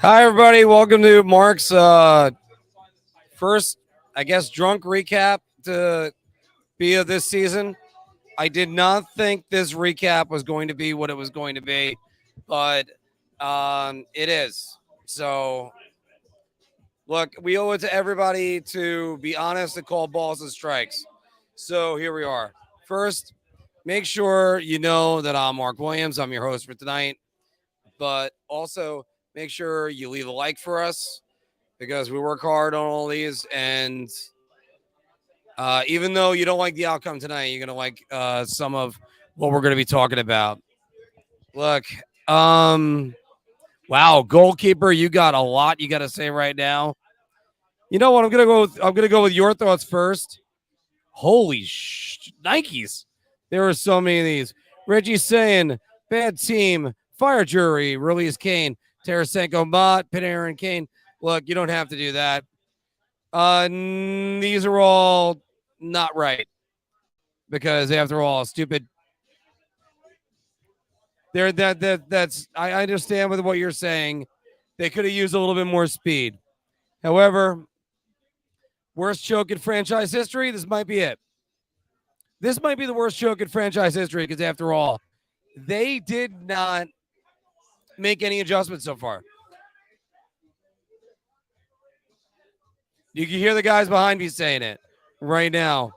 Hi, everybody. Welcome to Marc's first, I guess, drunk recap to be of this season. I did not think this recap was going to be what it was going to be, but it is. So, look, we owe it to everybody to be honest and call balls and strikes. So, here we are. First, make sure you know that I'm Marc Williams. I'm your host for tonight, but also make sure you leave a like for us because we work hard on all these. And even though you don't like the outcome tonight, you're going to like some of what we're going to be talking about. Look, wow, goalkeeper, you got a lot you got to say right now. You know what? I'm going to go with your thoughts first. Holy Nikes. There are so many of these. Reggie saying, bad team, fire jury, release Kane, Tarasenko, Mott, Panarin, Kane. Look, you don't have to do that. These are all not right because after all, stupid. That's I understand with what you're saying. They could have used a little bit more speed. However, worst choke in franchise history. This might be it. This might be the worst choke in franchise history because after all, they did not make any adjustments so far. You can hear the guys behind me saying it right now.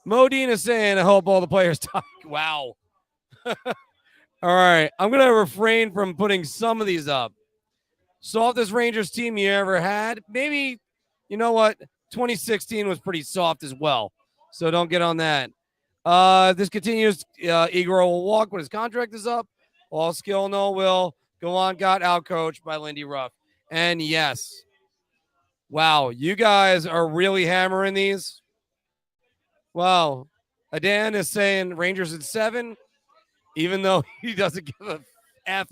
Modine is saying, I hope all the players talk. Wow. All right. I'm going to refrain from putting some of these up. Softest Rangers team you ever had. Maybe, you know what? 2016 was pretty soft as well. So don't get on that. This continues. Igor will walk when his contract is up. All skill, no will. Go on, got outcoached by Lindy Ruff. And yes. Wow, you guys are really hammering these. Wow. Adan is saying Rangers in 7, even though he doesn't give a F.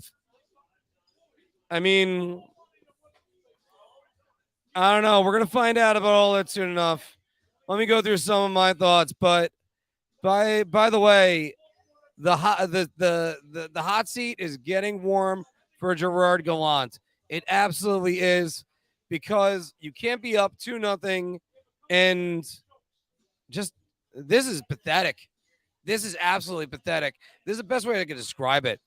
I mean, I don't know. We're going to find out about all that soon enough. Let me go through some of my thoughts. But by the way, the hot seat is getting warm for Gerard Gallant. It absolutely is because you can't be up 2-0 and just this is pathetic. This is absolutely pathetic. This is the best way I can describe it.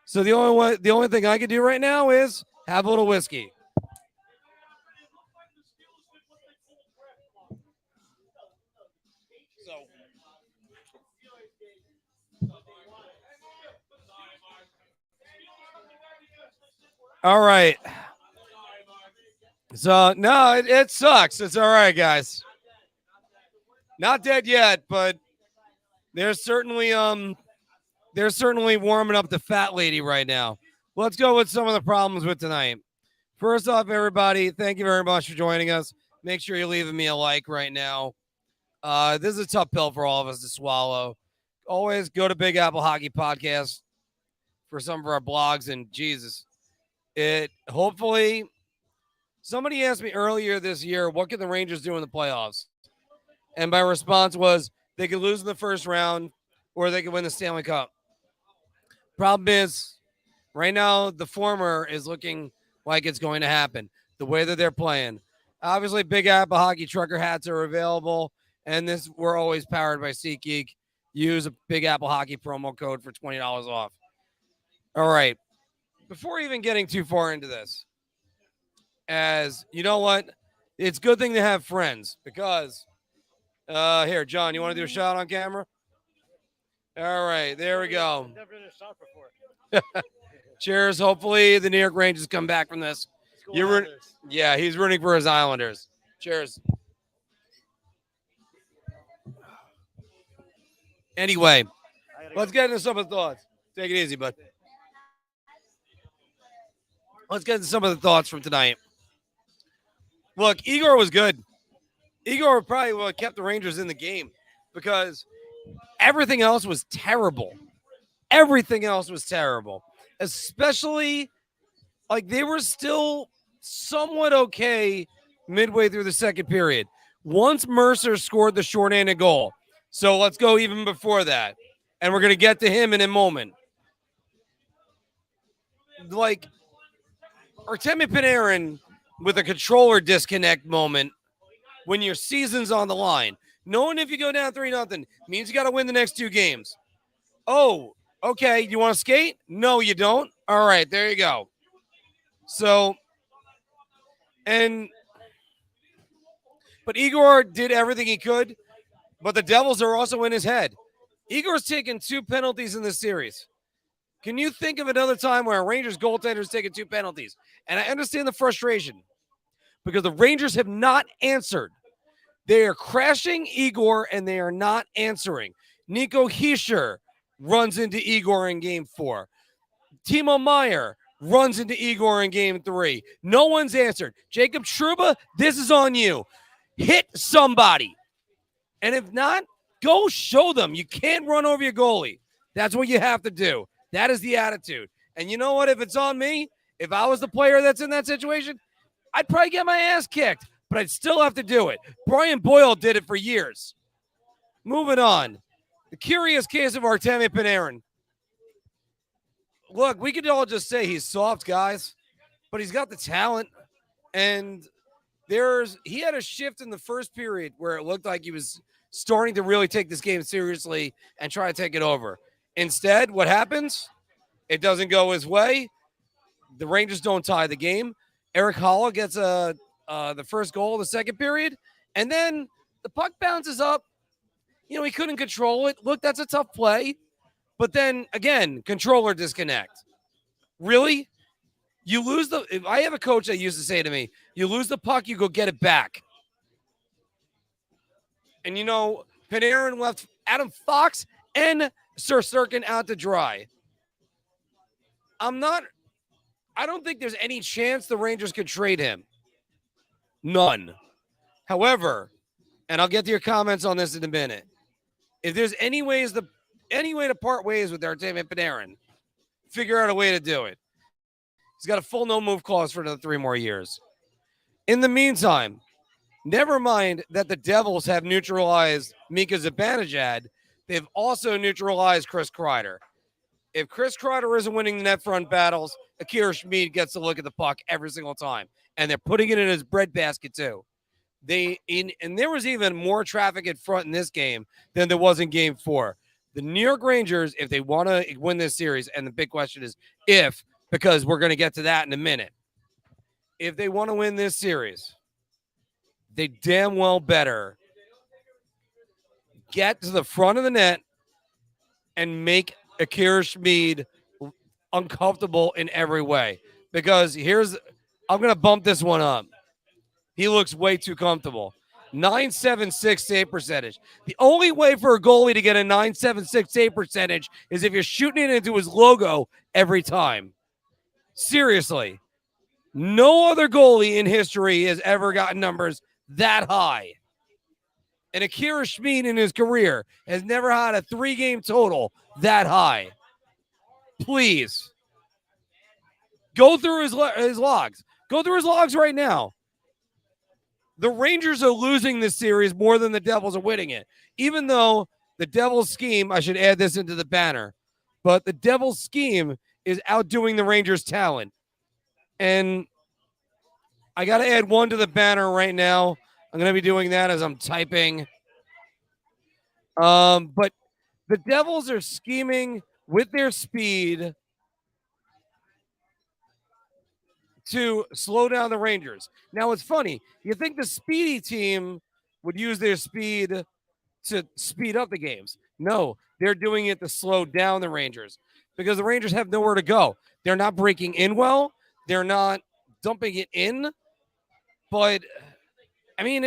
So the only thing I can do right now is have a little whiskey. So all right. So no, it sucks. It's all right, guys. Not dead yet, but there's certainly warming up the fat lady right now. Let's go with some of the problems with tonight. First off, everybody, thank you very much for joining us. Make sure you're leaving me a like right now. This is a tough pill for all of us to swallow. Always go to Big Apple Hockey Podcast for some of our blogs. And Jesus, it hopefully somebody asked me earlier this year, what can the Rangers do in the playoffs? And my response was they could lose in the first round or they could win the Stanley Cup. Problem is, right now, the former is looking like it's going to happen the way that they're playing. Obviously, Big Apple Hockey Trucker hats are available, and we're always powered by SeatGeek. Use a Big Apple Hockey promo code for $20 off. All right. Before even getting too far into this, as you know what, it's a good thing to have friends because here, John, you want to do a shot on camera? All right, there we go. Never done a shot before. Cheers. Hopefully the New York Rangers come back from this. Yeah, he's rooting for his Islanders. Cheers. Anyway, let's get into some of the thoughts. Take it easy, bud. Let's get into some of the thoughts from tonight. Look, Igor was good. Igor probably would have kept the Rangers in the game because everything else was terrible. Everything else was terrible. Especially, like, they were still somewhat okay midway through the second period. Once Mercer scored the shorthanded goal. So let's go even before that. And we're going to get to him in a moment. Like, Artemi Panarin with a controller disconnect moment when your season's on the line. Knowing if you go down 3-0 means you got to win the next 2 games. Oh, okay. You want to skate? No, you don't. All right, there you go. So, but Igor did everything he could, but the Devils are also in his head. Igor's taken 2 penalties in this series. Can you think of another time where a Rangers goaltender has taken 2 penalties? And I understand the frustration because the Rangers have not answered. They are crashing Igor and they are not answering. Nico Hischier runs into Igor in game 4. Timo Meier runs into Igor in game 3. No one's answered. Jacob Trouba, this is on you. Hit somebody. And if not, go show them. You can't run over your goalie. That's what you have to do. That is the attitude. And you know what? If it's on me, if I was the player that's in that situation, I'd probably get my ass kicked, but I'd still have to do it. Brian Boyle did it for years. Moving on. The curious case of Artemi Panarin. Look, we could all just say he's soft, guys, but he's got the talent. And he had a shift in the first period where it looked like he was starting to really take this game seriously and try to take it over. Instead, what happens? It doesn't go his way. The Rangers don't tie the game. Eric Holla gets the first goal of the second period, and then the puck bounces up. You know, he couldn't control it. Look, that's a tough play. But then, again, controller disconnect. Really? You lose if I have a coach that used to say to me, you lose the puck, you go get it back. And, you know, Panarin left Adam Fox and Sir Sirkin out to dry. I don't think there's any chance the Rangers could trade him. None. However, and I'll get to your comments on this in a minute, if there's any way to part ways with Artemi Panarin, figure out a way to do it. He's got a full no-move clause for another 3 more years. In the meantime, never mind that the Devils have neutralized Mika Zibanejad, they've also neutralized Chris Kreider. If Chris Kreider isn't winning the net front battles, Akira Schmid gets to look at the puck every single time. And they're putting it in his breadbasket too. And there was even more traffic in front in this game than there was in game 4. The New York Rangers, if they want to win this series, and the big question is if, because we're going to get to that in a minute. If they want to win this series, they damn well better get to the front of the net and make Akira Schmid uncomfortable in every way. Because I'm going to bump this one up. He looks way too comfortable. 9.76 save percentage. The only way for a goalie to get a 9.76 save percentage is if you're shooting it into his logo every time. Seriously. No other goalie in history has ever gotten numbers that high. And Akira Schmid in his career has never had a 3-game total that high. Please. Go through his logs. Go through his logs right now. The Rangers are losing this series more than the Devils are winning it. Even though the Devils scheme, I should add this into the banner, but the Devils scheme is outdoing the Rangers' talent. And I got to add one to the banner right now. I'm going to be doing that as I'm typing. But the Devils are scheming with their speed to slow down the Rangers. Now, it's funny. You think the speedy team would use their speed to speed up the games. No, they're doing it to slow down the Rangers because the Rangers have nowhere to go. They're not breaking in well. They're not dumping it in. But, I mean,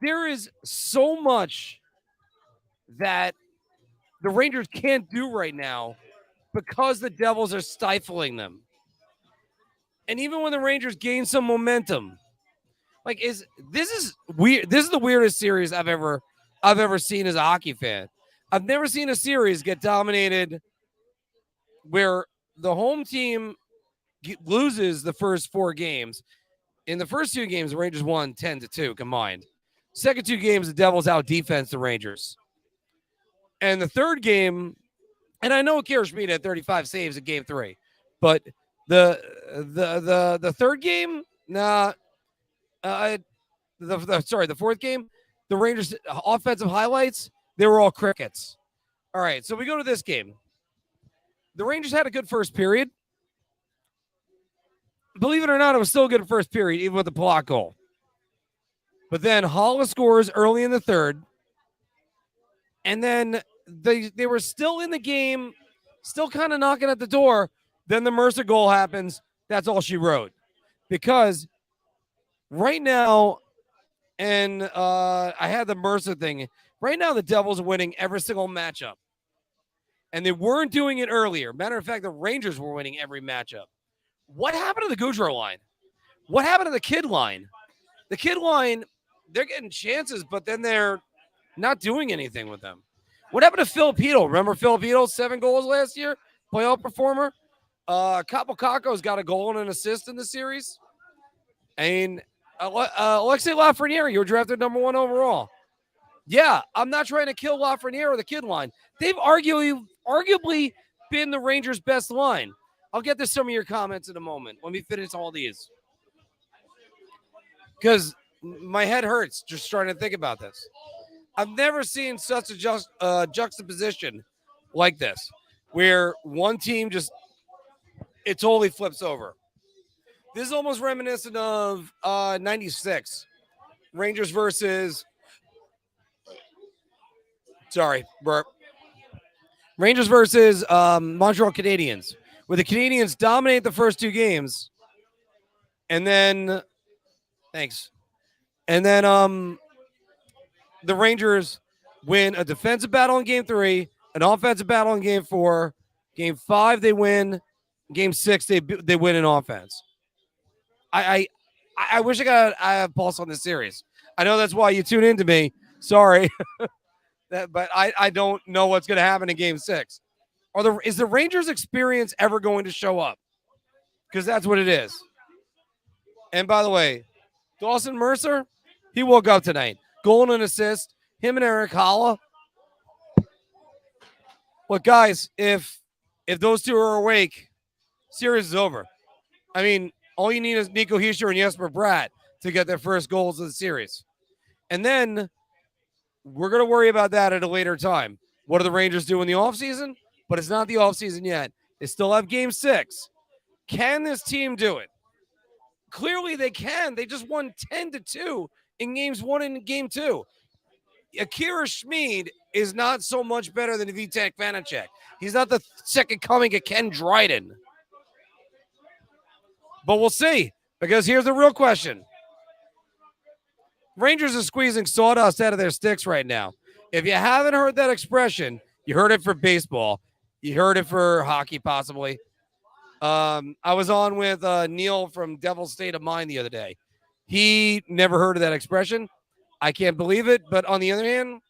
there is so much that the Rangers can't do right now because the Devils are stifling them. And even when the Rangers gain some momentum, this is weird. This is the weirdest series I've ever seen as a hockey fan. I've never seen a series get dominated where the home team loses the first 4 games. In the first 2 games, the Rangers won 10-2 combined. Second 2 games, the Devils out defense the Rangers. And the third game, and I know Akira Schmid had 35 saves in game 3, but The third game, nah. The fourth game, the Rangers offensive highlights, they were all crickets. All right, so we go to this game. The Rangers had a good first period. Believe it or not, it was still a good first period, even with the Palat goal. But then Holla scores early in the third. And then they were still in the game, still kind of knocking at the door. Then the Mercer goal happens. That's all she wrote. Because right now, and I had the Mercer thing. Right now, the Devils are winning every single matchup. And they weren't doing it earlier. Matter of fact, the Rangers were winning every matchup. What happened to the Goudreau line? What happened to the Kid line? The Kid line, they're getting chances, but then they're not doing anything with them. What happened to Filipino? Remember Filipino, 7 goals last year? Playoff performer. Capocaco's got a goal and an assist in the series. I mean, Alexei Lafreniere, you were drafted number 1 overall. Yeah, I'm not trying to kill Lafreniere or the Kid line. They've arguably been the Rangers' best line. I'll get to some of your comments in a moment. Let me finish all these. Because my head hurts just trying to think about this. I've never seen such a juxtaposition like this, where one team it totally flips over. This is almost reminiscent of 96. Rangers versus, Rangers versus Montreal Canadiens, where the Canadiens dominate the first 2 games. And then, the Rangers win a defensive battle in game 3, an offensive battle in game 4. Game 5, they win. Game 6, they win in offense. I wish I have pulse on this series. I know that's why you tune in to me. Sorry. But I don't know what's going to happen in game 6. Is the Rangers experience ever going to show up? Because that's what it is. And by the way, Dawson Mercer, he woke up tonight. Goal and assist. Him and Eric Holla. Look, guys, if those two are awake, series is over. I mean, all you need is Nico Hischier and Jesper Bratt to get their first goals of the series. And then we're going to worry about that at a later time. What do the Rangers do in the offseason? But it's not the offseason yet. They still have game 6. Can this team do it? Clearly they can. They just won 10-2 in games 1 and game 2. Akira Schmid is not so much better than Vitek Vanacek. He's not the second coming of Ken Dryden. But we'll see, because here's the real question. Rangers are squeezing sawdust out of their sticks right now. If you haven't heard that expression, you heard it for baseball. You heard it for hockey, possibly. I was on with Neil from Devil's State of Mind the other day. He never heard of that expression. I can't believe it. But on the other hand,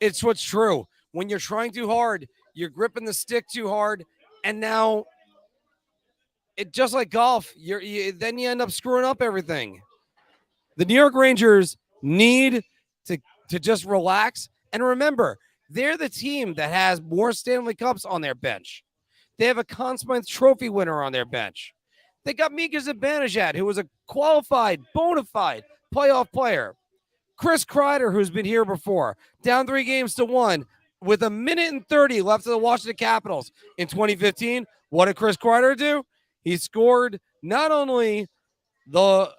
it's what's true. When you're trying too hard, you're gripping the stick too hard. And now, just like golf, then you end up screwing up everything. The New York Rangers need to just relax. And remember, they're the team that has more Stanley Cups on their bench. They have a Conn Smythe Trophy winner on their bench. They got Mika Zibanejad, who was a qualified, bona fide playoff player. Chris Kreider, who's been here before, down 3-1 with 1:30 left of the Washington Capitals in 2015. What did Chris Kreider do? He scored not only the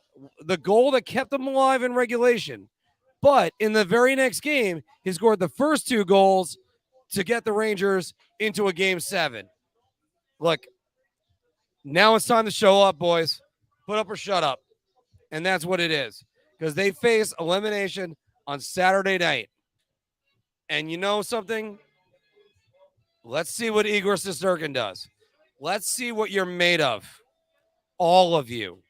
goal that kept them alive in regulation, but in the very next game, he scored the first 2 goals to get the Rangers into a game 7. Look, now it's time to show up, boys. Put up or shut up. And that's what it is, because they face elimination on Saturday night. And you know something? Let's see what Igor Shesterkin does. Let's see what you're made of. All of you.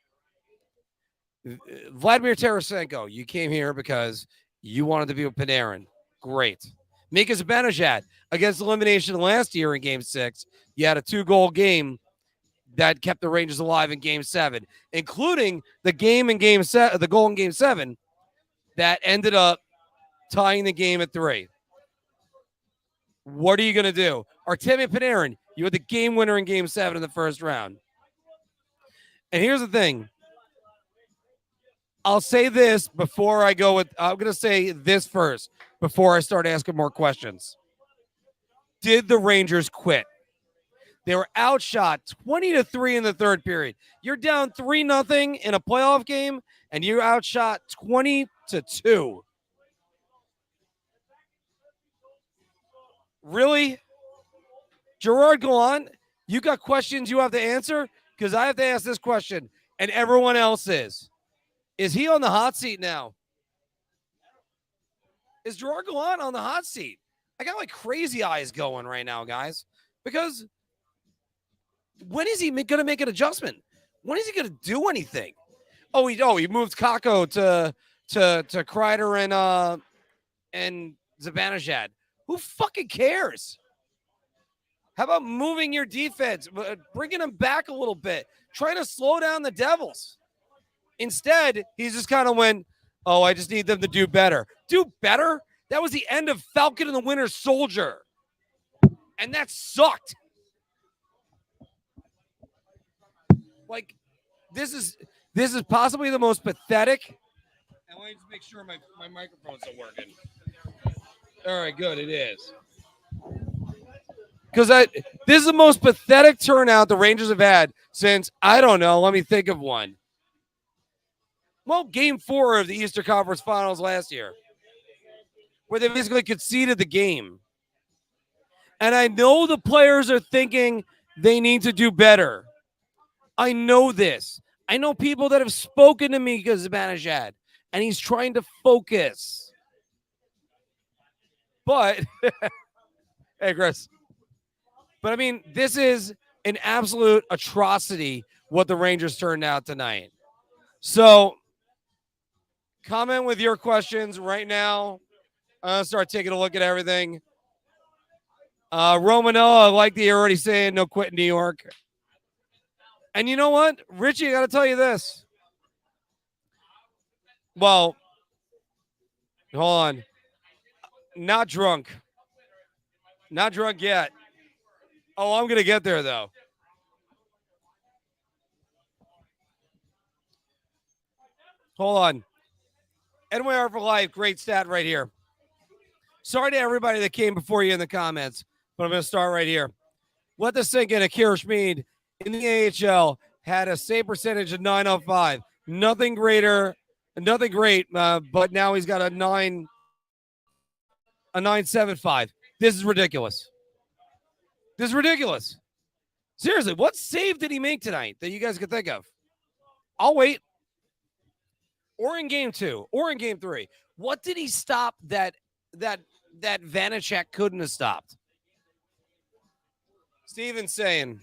Vladimir Tarasenko, you came here because you wanted to be with Panarin. Great. Mika Zibanejad, against elimination last year in game 6, you had a 2-goal game that kept the Rangers alive in game 7, including the goal in game 7 that ended up tying the game at 3. What are you going to do? Artemi Panarin, you had the game winner in Game 7 in the first round. And here's the thing. I'll say this before I go with, I'm going to say this first before I start asking more questions. Did the Rangers quit? They were outshot 20-3 in the third period. You're down 3-0 in a playoff game, and you're outshot 20-2. Really? Gerard Gallant, you got questions you have to answer? Because I have to ask this question, and everyone else is. Is he on the hot seat now? Is Gerard Gallant on the hot seat? I got like crazy eyes going right now, guys. Because when is he going to make an adjustment? When is he going to do anything? Oh, he moved Kako to Kreider and Zibanejad. Who fucking cares? How about moving your defense, bringing them back a little bit, trying to slow down the Devils? Instead, he's just kind of went, oh, I just need them to do better. Do better? That was the end of Falcon and the Winter Soldier. And that sucked. Like, this is possibly the most pathetic. And let me just make sure my microphone's still working. All right, good, it is. Because this is the most pathetic turnout the Rangers have had since, I don't know, let me think of one. Well, Game 4 of the Eastern Conference Finals last year, where they basically conceded the game. And I know the players are thinking they need to do better. I know this. I know people that have spoken to me because of Zibanejad, and he's trying to focus. But, hey, Chris. But, I mean, this is an absolute atrocity what the Rangers turned out tonight. So, comment with your questions right now. I'm going to start taking a look at everything. Romano, I like that you're already saying no quit in New York. And you know what? Richie, I got to tell you this. Well, hold on. Not drunk. Not drunk yet. Oh, I'm going to get there, though. Hold on. NYR for life. Great stat right here. Sorry to everybody that came before you in the comments, but I'm going to start right here. Let this sink in. Akira Schmid in the AHL had a save percentage of .905. Nothing great, but now he's got a 975. This is ridiculous. This is ridiculous. Seriously, what save did he make tonight that you guys can think of? I'll wait. Or in Game 2, or in Game 3. What did he stop that Vanacek couldn't have stopped? Steven's saying,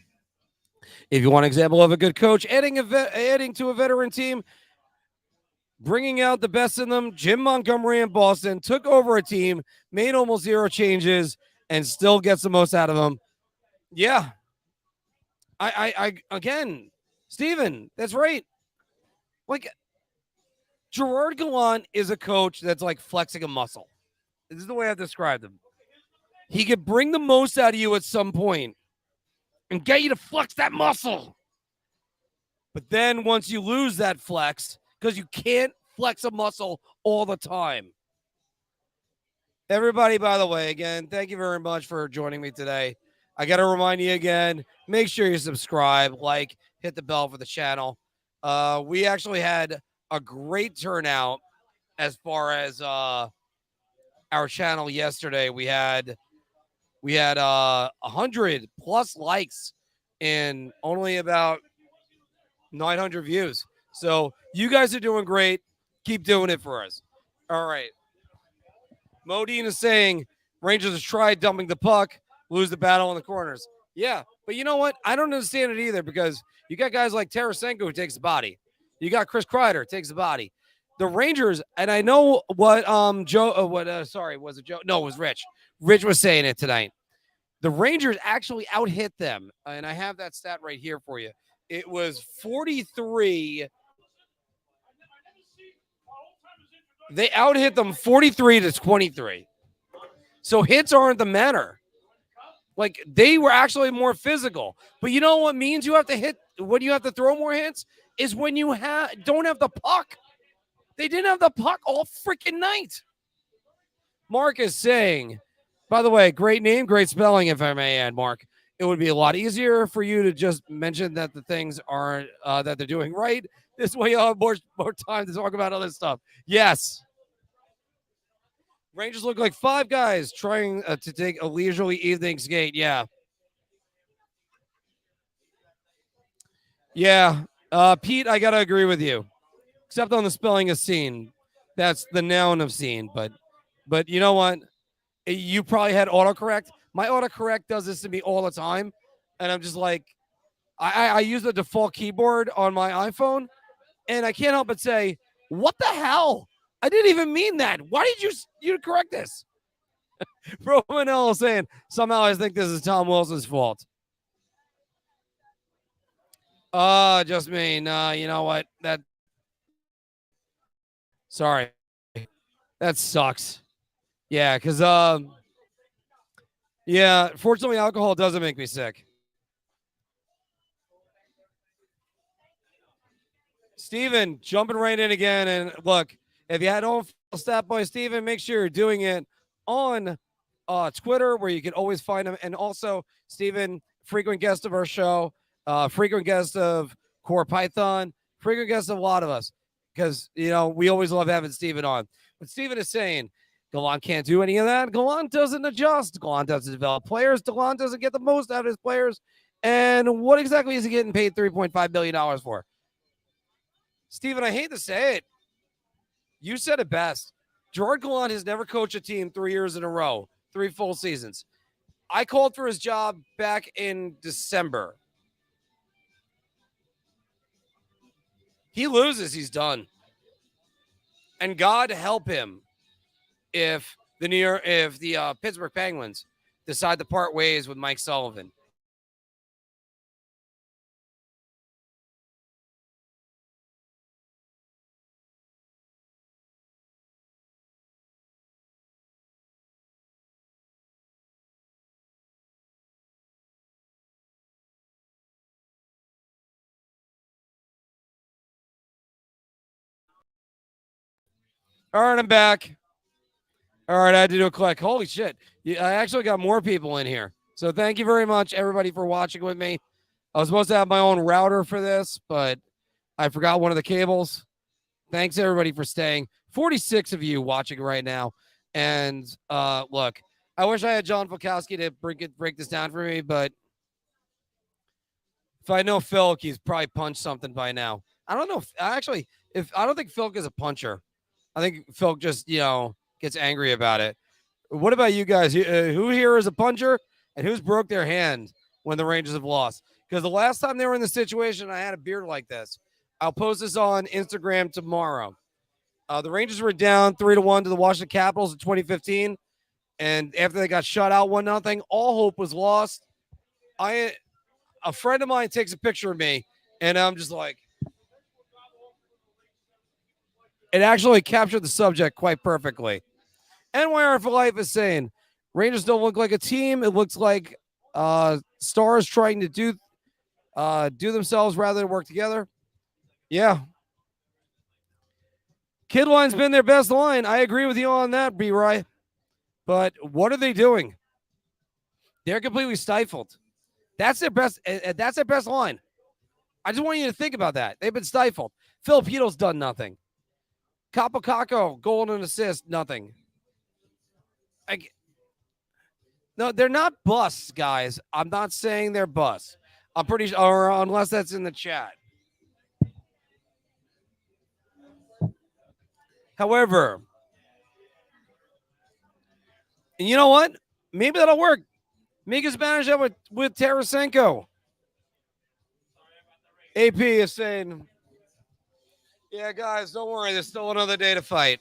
if you want an example of a good coach adding to a veteran team, bringing out the best in them, Jim Montgomery in Boston took over a team, made almost zero changes, and still gets the most out of them. Yeah. I again, Steven, that's right. Like, Gerard Gallant is a coach that's like flexing a muscle. This is the way I've described him. He could bring the most out of you at some point and get you to flex that muscle. But then once you lose that flex, because you can't flex a muscle all the time. Everybody, by the way, again, thank you very much for joining me today. I got to remind you again, make sure you subscribe, like, hit the bell for the channel. We actually had a great turnout as far as our channel yesterday. We had 100 plus likes and only about 900 views. So you guys are doing great. Keep doing it for us. All right. Modine is saying Rangers have tried dumping the puck, lose the battle in the corners. Yeah, but you know what? I don't understand it either because you got guys like Tarasenko who takes the body. You got Chris Kreider takes the body. The Rangers, and I know what was it Joe? No, it was Rich. Rich was saying it tonight. The Rangers actually out-hit them, and I have that stat right here for you. It was 43. They out-hit them 43-23. So hits aren't the matter. Like they were actually more physical. But you know what means you have to hit when you have to throw more hits is when you don't have the puck. They didn't have the puck all freaking night. Marc is saying, by the way, great name, great spelling, if I may add, Marc. It would be a lot easier for you to just mention that the things aren't that they're doing right. This way you'll have more time to talk about other stuff. Yes. Rangers look like five guys trying to take a leisurely evening skate. Yeah. Yeah. Pete, I got to agree with you. Except on the spelling of scene. That's the noun of scene. But you know what? You probably had autocorrect. My autocorrect does this to me all the time. And I'm just like, I use the default keyboard on my iPhone. And I can't help but say, what the hell? I didn't even mean that. Why did you correct this? Romanello saying, somehow I think this is Tom Wilson's fault. Just me. Nah, you know what? Sorry. That sucks. Yeah, because yeah, fortunately alcohol doesn't make me sick. Steven, jumping right in again. And look, if you had on stat boy Steven, make sure you're doing it on Twitter, where you can always find him. And also, Steven, frequent guest of our show, frequent guest of Core Python, frequent guest of a lot of us, because, you know, we always love having Steven on. But Steven is saying, Gallant can't do any of that. Gallant doesn't adjust. Gallant doesn't develop players. Gallant doesn't get the most out of his players. And what exactly is he getting paid $3.5 billion for? Steven, I hate to say it. You said it best. Gerard Gallant has never coached a team 3 years in a row, 3 full seasons. I called for his job back in December. He loses, he's done. And God help him if the Pittsburgh Penguins decide to part ways with Mike Sullivan. All right, I'm back. All right, I had to do a click. Holy shit. I actually got more people in here. So thank you very much, everybody, for watching with me. I was supposed to have my own router for this, but I forgot one of the cables. Thanks, everybody, for staying. 46 of you watching right now. And look, I wish I had John Volkowski to break this down for me, but if I know Philk, he's probably punched something by now. I don't know. If I don't think Philk is a puncher. I think Philk just, gets angry about it. What about you guys? Who here is a puncher and who's broke their hand when the Rangers have lost? Because the last time they were in the situation, I had a beard like this. I'll post this on Instagram tomorrow. The Rangers were down 3-1 to the Washington Capitals in 2015. And after they got shut out 1-0, all hope was lost. A friend of mine takes a picture of me, and I'm just like, it actually captured the subject quite perfectly. NYR for Life is saying, Rangers don't look like a team. It looks like stars trying to do themselves rather than work together. Yeah. Kid line's been their best line. I agree with you on that, B-Roy. But what are they doing? They're completely stifled. That's their best. That's their best line. I just want you to think about that. They've been stifled. Filipino's done nothing. Capocacco, goal and assist, nothing. No, they're not busts, guys. I'm not saying they're busts. I'm pretty sure, or unless that's in the chat. However, and you know what? Maybe that'll work. Mika Spanish with Tarasenko. AP is saying, yeah, guys, don't worry. There's still another day to fight.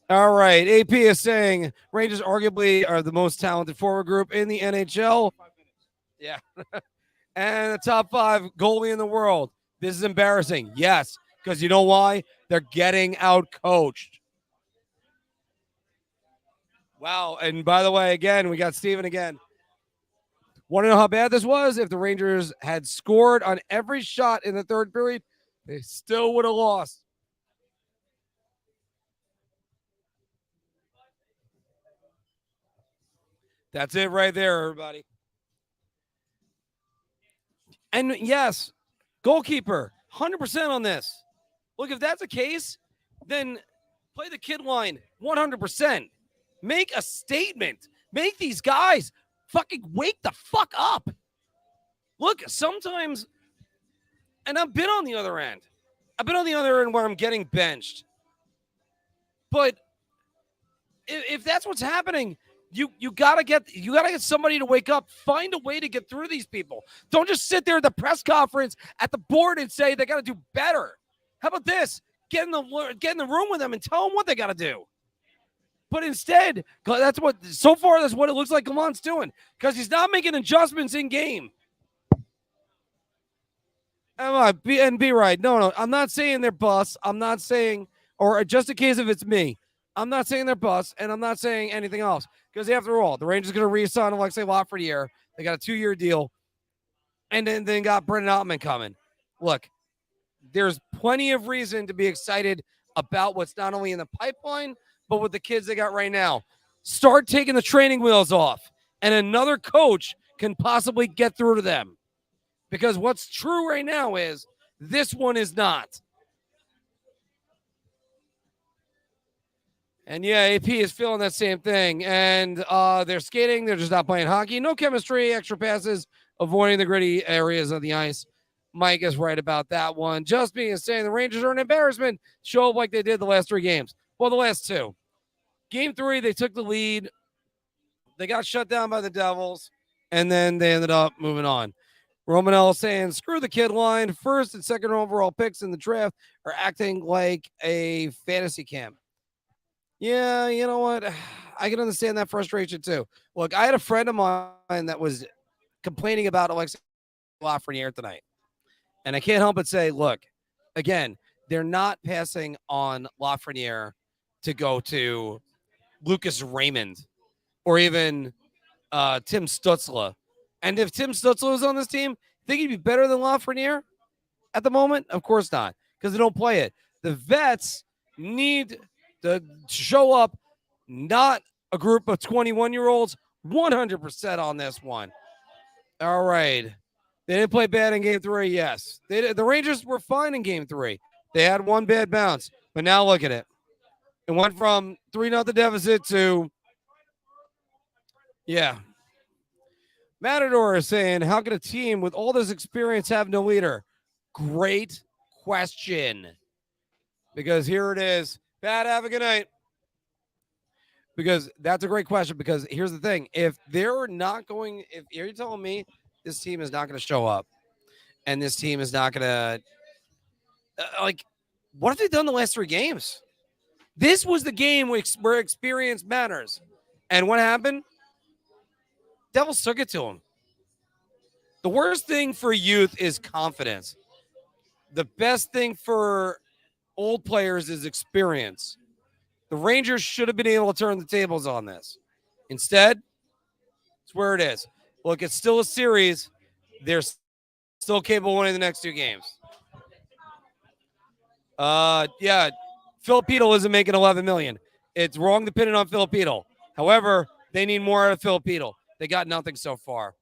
All right. AP is saying Rangers arguably are the most talented forward group in the NHL. Yeah. And the top 5 goalie in the world. This is embarrassing. Yes. Because you know why? They're getting out coached. Wow. And by the way, again, we got Steven again. Want to know how bad this was? If the Rangers had scored on every shot in the third period, they still would have lost. That's it right there, everybody. And yes, goalkeeper, 100% on this. Look, if that's the case, then play the kid line 100%. Make a statement. Make these guys fucking wake the fuck up. Look, sometimes, and I've been on the other end. I've been on the other end where I'm getting benched. But if that's what's happening, you gotta get somebody to wake up. Find a way to get through these people. Don't just sit there at the press conference at the board and say they got to do better. How about this? Get in the room with them and tell them what they got to do. But instead, that's what it looks like Galant's doing, because he's not making adjustments in game. Be right. No, I'm not saying they're bust. I'm not saying, or just in case if it's me, I'm not saying they're bust, and I'm not saying anything else. Because after all, the Rangers are going to re-sign Alexei Lafreniere. They got a 2-year deal, and then got Brendan Ottman coming. Look, there's plenty of reason to be excited about what's not only in the pipeline, but with the kids they got right now. Start taking the training wheels off, and another coach can possibly get through to them. Because what's true right now is this one is not. And yeah, AP is feeling that same thing. And they're skating. They're just not playing hockey. No chemistry, extra passes, avoiding the gritty areas of the ice. Mike is right about that one. Just being saying the Rangers are an embarrassment. Show up like they did the last 3 games. Well, the last 2. Game 3, they took the lead. They got shut down by the Devils. And then they ended up moving on. Romanell saying, screw the kid line. 1st and 2nd overall picks in the draft are acting like a fantasy camp. Yeah, you know what? I can understand that frustration too. Look, I had a friend of mine that was complaining about Alexei Lafreniere tonight. And I can't help but say, look, again, they're not passing on Lafreniere to go to Lucas Raymond or even Tim Stutzla. And if Tim Stutzla was on this team, think he'd be better than Lafreniere at the moment? Of course not, because they don't play it. The vets need to show up, not a group of 21-year-olds, 100% on this one. All right. They didn't play bad in game 3, yes. The Rangers were fine in game 3. They had one bad bounce, but now look at it. It went from 3-0 deficit to, yeah. Matador is saying, how can a team with all this experience have no leader? Great question. Because here it is. Pat, have a good night. Because that's a great question. Because here's the thing. If you're telling me this team is not going to show up and this team is not going to, what have they done the last 3 games? This was the game where experience matters. And what happened? Devils took it to them. The worst thing for youth is confidence. The best thing for old players is experience. The Rangers should have been able to turn the tables on this. Instead, it's where it is. Look, it's still a series. They're still capable of winning the next 2 games. Yeah, Filipino isn't making $11 million. It's wrong to pin it on Filipino. However, they need more out of Filipino. They got nothing so far.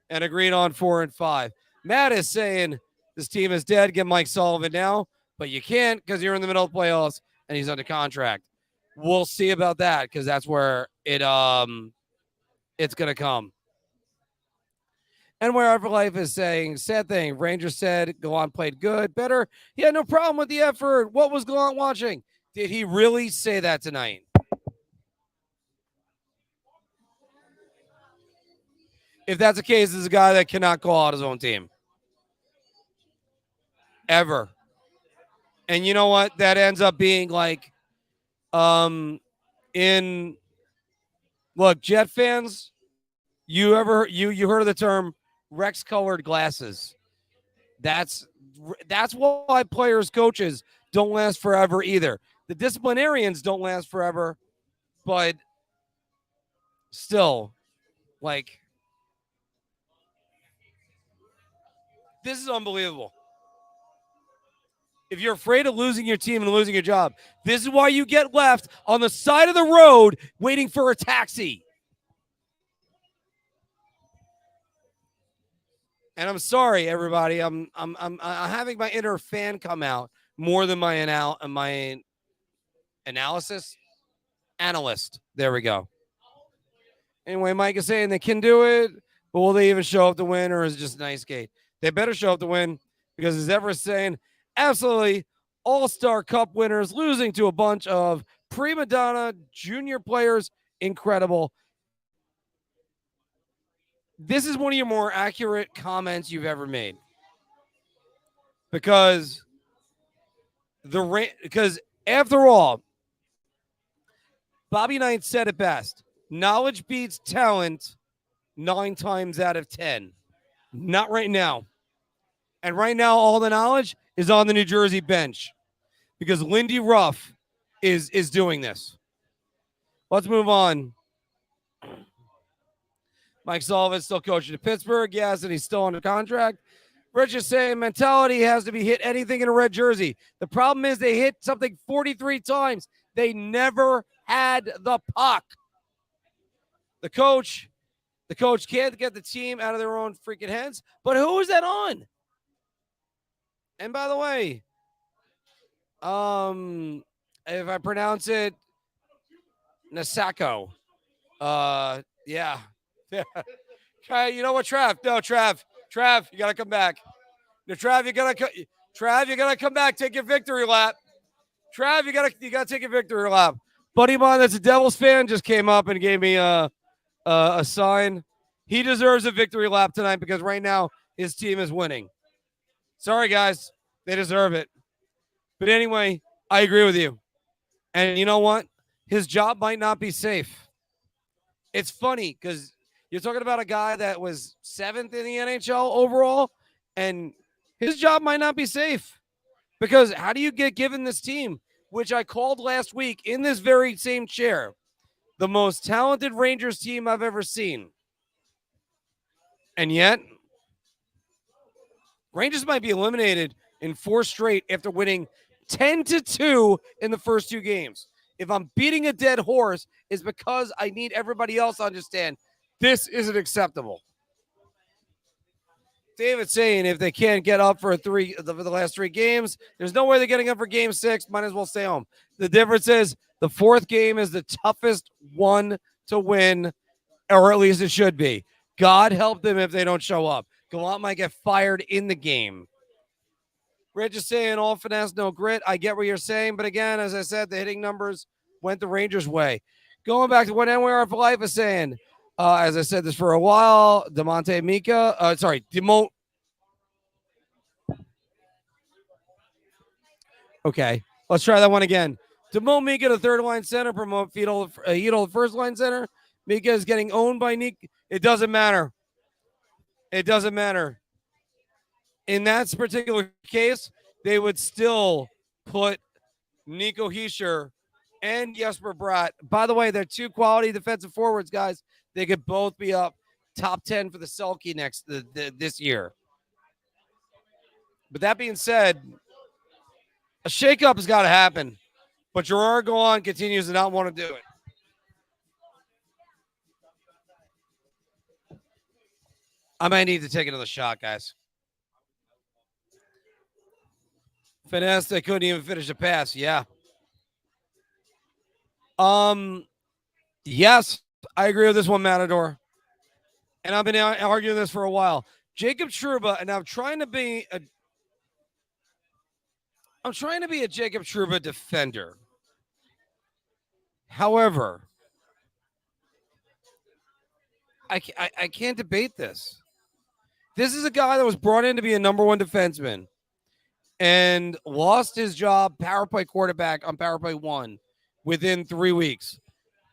And agreed on 4 and 5. Matt is saying this team is dead. Get Mike Sullivan now. But you can't because you're in the middle of the playoffs and he's under contract. We'll see about that because that's where it's going to come. And where Everlife is saying, sad thing. Rangers said Gallant played good, better. He had no problem with the effort. What was Gallant watching? Did he really say that tonight? If that's the case, this is a guy that cannot call out his own team. Ever. And you know what? That ends up being like, look, Jet fans, you heard of the term Rex colored glasses. That's why players, coaches don't last forever either. The disciplinarians don't last forever, but still, like, this is unbelievable. If you're afraid of losing your team and losing your job, this is why you get left on the side of the road waiting for a taxi. And I'm sorry, everybody. I'm having my inner fan come out more than my analyst. There we go. Anyway, Mike is saying they can do it, but will they even show up to win, or is it just an ice skate? They better show up to win, because as Everest saying, absolutely all-star cup winners losing to a bunch of prima donna junior players. Incredible. This is one of your more accurate comments you've ever made, because after all, Bobby Knight said it best. Knowledge beats talent 9 times out of 10. Not right now. And right now, all the knowledge is on the New Jersey bench, because Lindy Ruff is doing this. Let's move on. Mike Sullivan's still coaching at Pittsburgh. Yes, and he's still under contract. Rich is saying mentality has to be hit anything in a red jersey. The problem is they hit something 43 times. They never had the puck. The coach can't get the team out of their own freaking heads. But who is that on? And by the way, if I pronounce it Nasako, yeah. You know what, Trav? No, Trav, you gotta come back. No, Trav, you gotta come back. Take your victory lap. Trav, you gotta take a victory lap. Buddy of mine that's a Devils fan just came up and gave me a sign. He deserves a victory lap tonight, because right now his team is winning. Sorry, guys. They deserve it. But anyway, I agree with you. And you know what? His job might not be safe. It's funny, because you're talking about a guy that was 7th in the NHL overall, and his job might not be safe. Because how do you get given this team, which I called last week in this very same chair, the most talented Rangers team I've ever seen? And yet, Rangers might be eliminated in 4 straight after winning 10-2 in the first 2 games. If I'm beating a dead horse, it's because I need everybody else to understand this isn't acceptable. David's saying if they can't get up for the last 3 games, there's no way they're getting up for game 6. Might as well stay home. The difference is the 4th game is the toughest one to win, or at least it should be. God help them if they don't show up. Gallant might get fired in the game. Rich is saying all finesse, no grit. I get what you're saying, but again, as I said, the hitting numbers went the Rangers' way. Going back to what NWR for Life is saying, as I said this for a while, Okay, let's try that one again. Demote Mika to third-line center, promote Hedl to first-line center. Mika is getting owned by Nick. It doesn't matter. It doesn't matter. In that particular case, they would still put Nico Hischier and Jesper Bratt. By the way, they're 2 quality defensive forwards, guys. They could both be up top 10 for the Selke this year. But that being said, a shakeup has got to happen. But Gerard Gallant continues to not want to do it. I might need to take another shot, guys. Finesse, they couldn't even finish a pass. Yeah. Yes, I agree with this one, Matador. And I've been arguing this for a while. Jacob Trouba, and I'm trying to be a Jacob Trouba defender. However, I can't debate this. This is a guy that was brought in to be a number 1 defenseman and lost his job, power play quarterback on power play 1 within 3 weeks.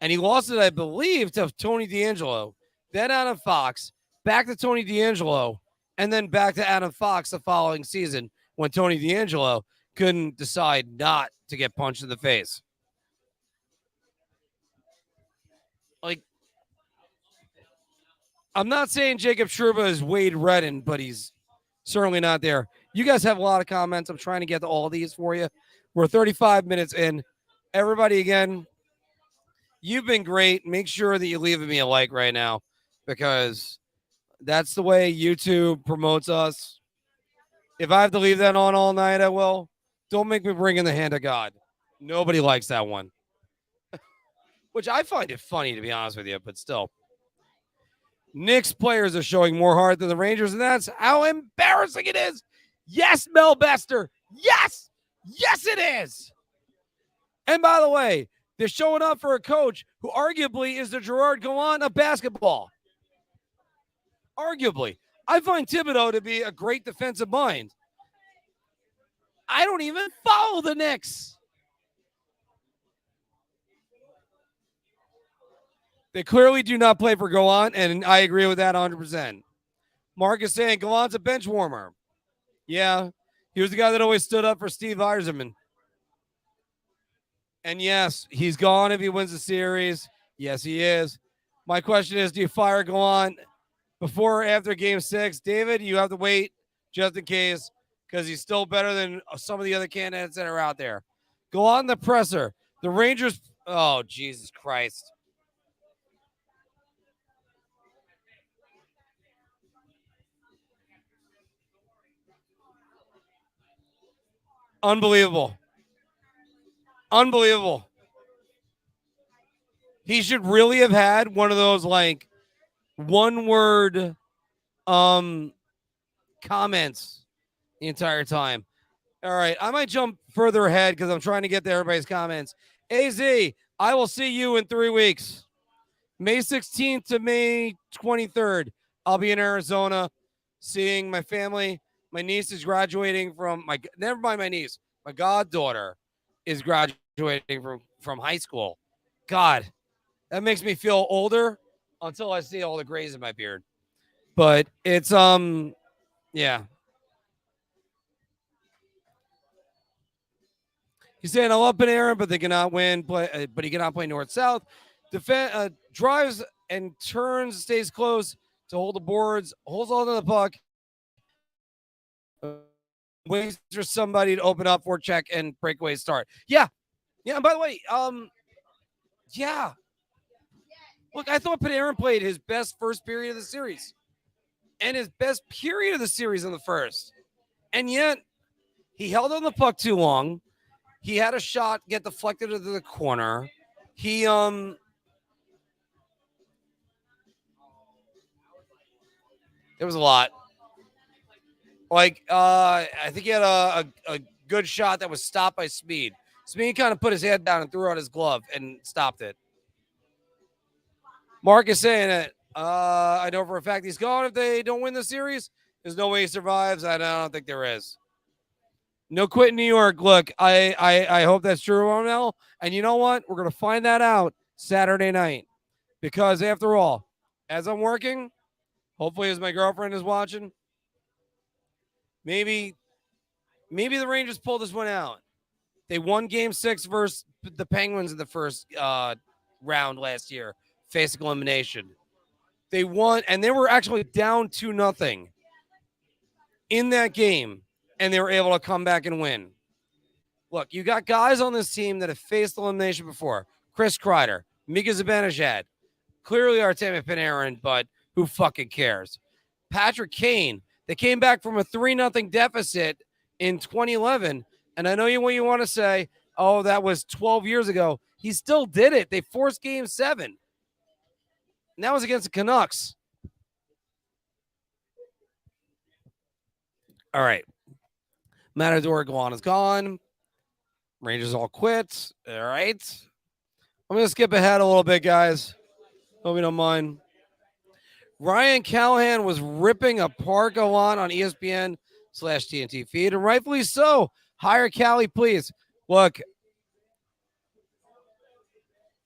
And he lost it, I believe, to Tony DeAngelo, then Adam Fox, back to Tony DeAngelo, and then back to Adam Fox the following season when Tony DeAngelo couldn't decide not to get punched in the face. Like, I'm not saying Jacob Trouba is Wade Redden, but he's certainly not there. You guys have a lot of comments. I'm trying to get to all these for you. We're 35 minutes in. Everybody, again, you've been great. Make sure that you leave me a like right now because that's the way YouTube promotes us. If I have to leave that on all night, I will. Don't make me bring in the hand of God. Nobody likes that one. Which I find it funny, to be honest with you, but still. Knicks players are showing more heart than the Rangers, and that's how embarrassing it is. Yes, Mel Bester. Yes. Yes, it is. And by the way, they're showing up for a coach who arguably is the Gerard Gallant of basketball. Arguably. I find Thibodeau to be a great defensive mind. I don't even follow the Knicks. They clearly do not play for Gallant, and I agree with that 100%. Marc is saying Gallant's a bench warmer. Yeah, he was the guy that always stood up for Steve Yzerman. And yes, he's gone if he wins the series. Yes, he is. My question is, do you fire Gallant before or after Game 6? David, you have to wait just in case because he's still better than some of the other candidates that are out there. Gallant the presser. The Rangers, oh, Jesus Christ. Unbelievable. Unbelievable. He should really have had one of those like one word comments the entire time. All right. I might jump further ahead because I'm trying to get to everybody's comments. AZ, I will see you in 3 weeks. May 16th to May 23rd. I'll be in Arizona seeing my family. My niece is graduating from never mind my niece. My goddaughter is graduating from high school. God, that makes me feel older until I see all the grays in my beard. But it's yeah. He's saying I love Panarin, but they cannot win. But he cannot play north-south. Drives and turns, stays close to hold the boards, holds on to the puck. Waits for somebody to open up for check and breakaway start. Yeah. Yeah. And by the way, yeah. Look, I thought Panarin played his best first period of the series and his best period of the series in the first. And yet he held on the puck too long. He had a shot get deflected into the corner. He there was a lot. Like I think he had a good shot that was stopped by Speed. Speed kind of put his head down and threw out his glove and stopped it. Marc is saying that I know for a fact he's gone if they don't win the series. There's no way he survives. I don't think there is. No quit in New York. Look, I hope that's true, Ronell. And you know what? We're going to find that out Saturday night. Because after all, as I'm working, hopefully as my girlfriend is watching, maybe the Rangers pull this one out. They won Game 6 versus the Penguins in the first round last year, facing elimination. They won, and they were actually down 2-0 in that game, and they were able to come back and win. Look, you got guys on this team that have faced elimination before. Chris Kreider, Mika Zibanejad, clearly Artemi Panarin, but who fucking cares? Patrick Kane, they came back from a 3-0 deficit in 2011, and I know what you want to say, oh, that was 12 years ago. He still did it. They forced Game 7. And that was against the Canucks. All right. Matador Gallant is gone. Rangers all quit. All right. I'm going to skip ahead a little bit, guys. Hope you don't mind. Ryan Callahan was ripping apart Gallant on ESPN/TNT feed, and rightfully so. Hire Callie, please. Look.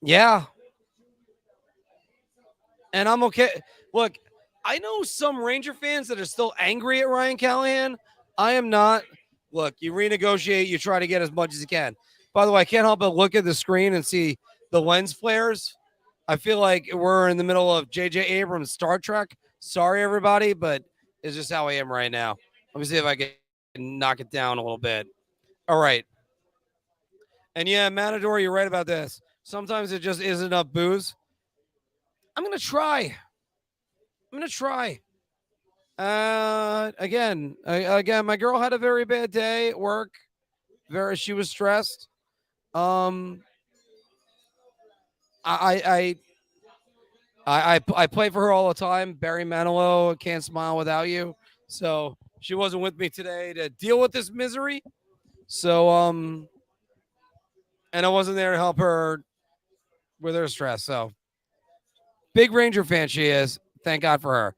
Yeah. And I'm okay. Look, I know some Ranger fans that are still angry at Ryan Callahan. I am not. Look, you renegotiate, you try to get as much as you can. By the way, I can't help but look at the screen and see the lens flares I feel like we're in the middle of J.J. Abrams' Star Trek. Sorry, everybody, but it's just how I am right now. Let me see if I can knock it down a little bit. All right. And yeah, Matador, you're right about this. Sometimes it just isn't enough booze. I'm going to try. Again, my girl had a very bad day at work. She was stressed. I play for her all the time. Barry Manilow, Can't Smile Without You. So she wasn't with me today to deal with this misery. So and I wasn't there to help her with her stress. So big Ranger fan she is. Thank God for her.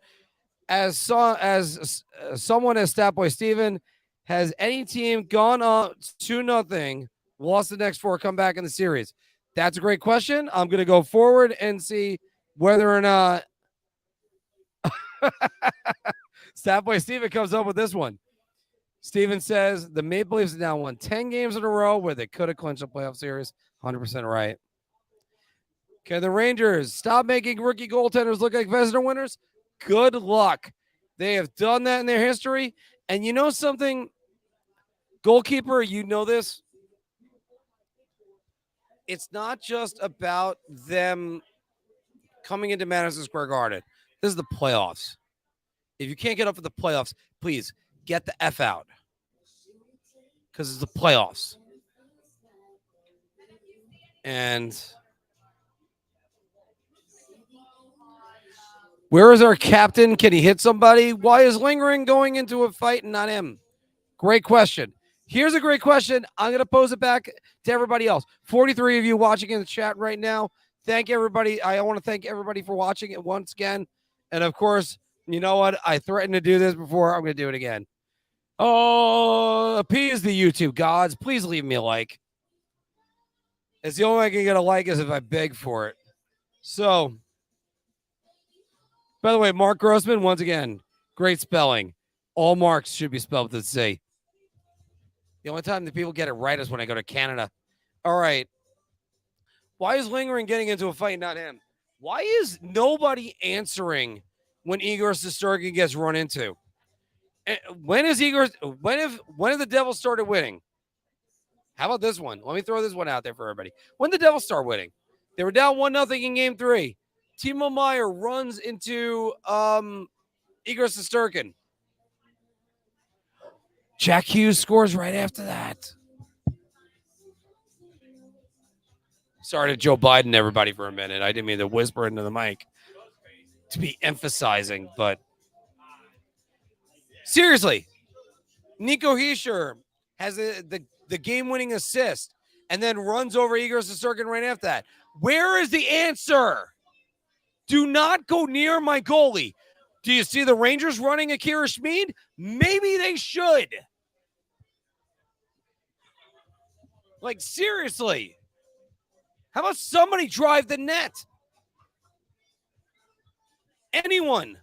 As someone as Statboy Steven, has any team gone up 2-0, lost the next 4, come back in the series? That's a great question. I'm going to go forward and see whether or not Statboy Steven comes up with this one. Steven says the Maple Leafs have now won 10 games in a row where they could have clinched a playoff series. 100% right. Can the Rangers stop making rookie goaltenders look like Vezina winners? Good luck. They have done that in their history. And you know something, goalkeeper, you know this. It's not just about them coming into Madison Square Garden. This is the playoffs. If you can't get up for the playoffs, please get the F out. Because it's the playoffs. And where is our captain? Can he hit somebody? Why is Lingering going into a fight and not him? Great question. Here's a great question. I'm going to pose it back to everybody else. 43 of you watching in the chat right now. Thank everybody. I want to thank everybody for watching it once again. And of course, you know what? I threatened to do this before. I'm going to do it again. Oh, appease the YouTube gods. Please leave me a like. It's the only way I can get a like is if I beg for it. So, by the way, Marc Grossman, once again, great spelling. All marks should be spelled with a C. The only time that people get it right is when I go to Canada. All right. Why is Lingering getting into a fight, not him? Why is nobody answering when Igor Shesterkin gets run into? When have the Devils started winning? How about this one? Let me throw this one out there for everybody. When the Devils start winning? They were down 1-0 in game 3. Timo Meier runs into Igor Shesterkin. Jack Hughes scores right after that. Sorry to Joe Biden, everybody, for a minute. I didn't mean to whisper into the mic to be emphasizing, but seriously, Nico Hischier has the game-winning assist and then runs over Igor Shesterkin right after that. Where is the answer? Do not go near my goalie. Do you see the Rangers running Akira Schmid? Maybe they should. Like, seriously. How about somebody drive the net? Anyone.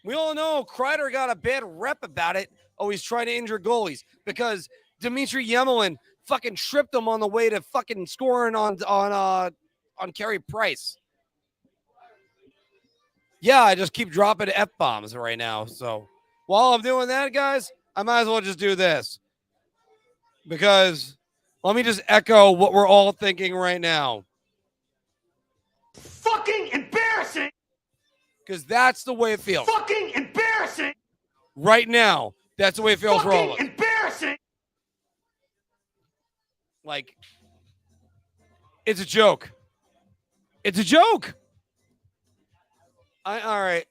We all know Kreider got a bad rep about it. Oh, he's trying to injure goalies because Dmitry Yemelin fucking tripped him on the way to fucking scoring on Carey Price. Yeah, I just keep dropping F-bombs right now. So while I'm doing that, guys, I might as well just do this. Because let me just echo what we're all thinking right now. Fucking embarrassing! Because that's the way it feels. Fucking embarrassing! Right now, that's the way it feels for all of us. Fucking embarrassing! Like, it's a joke. It's a joke. All right.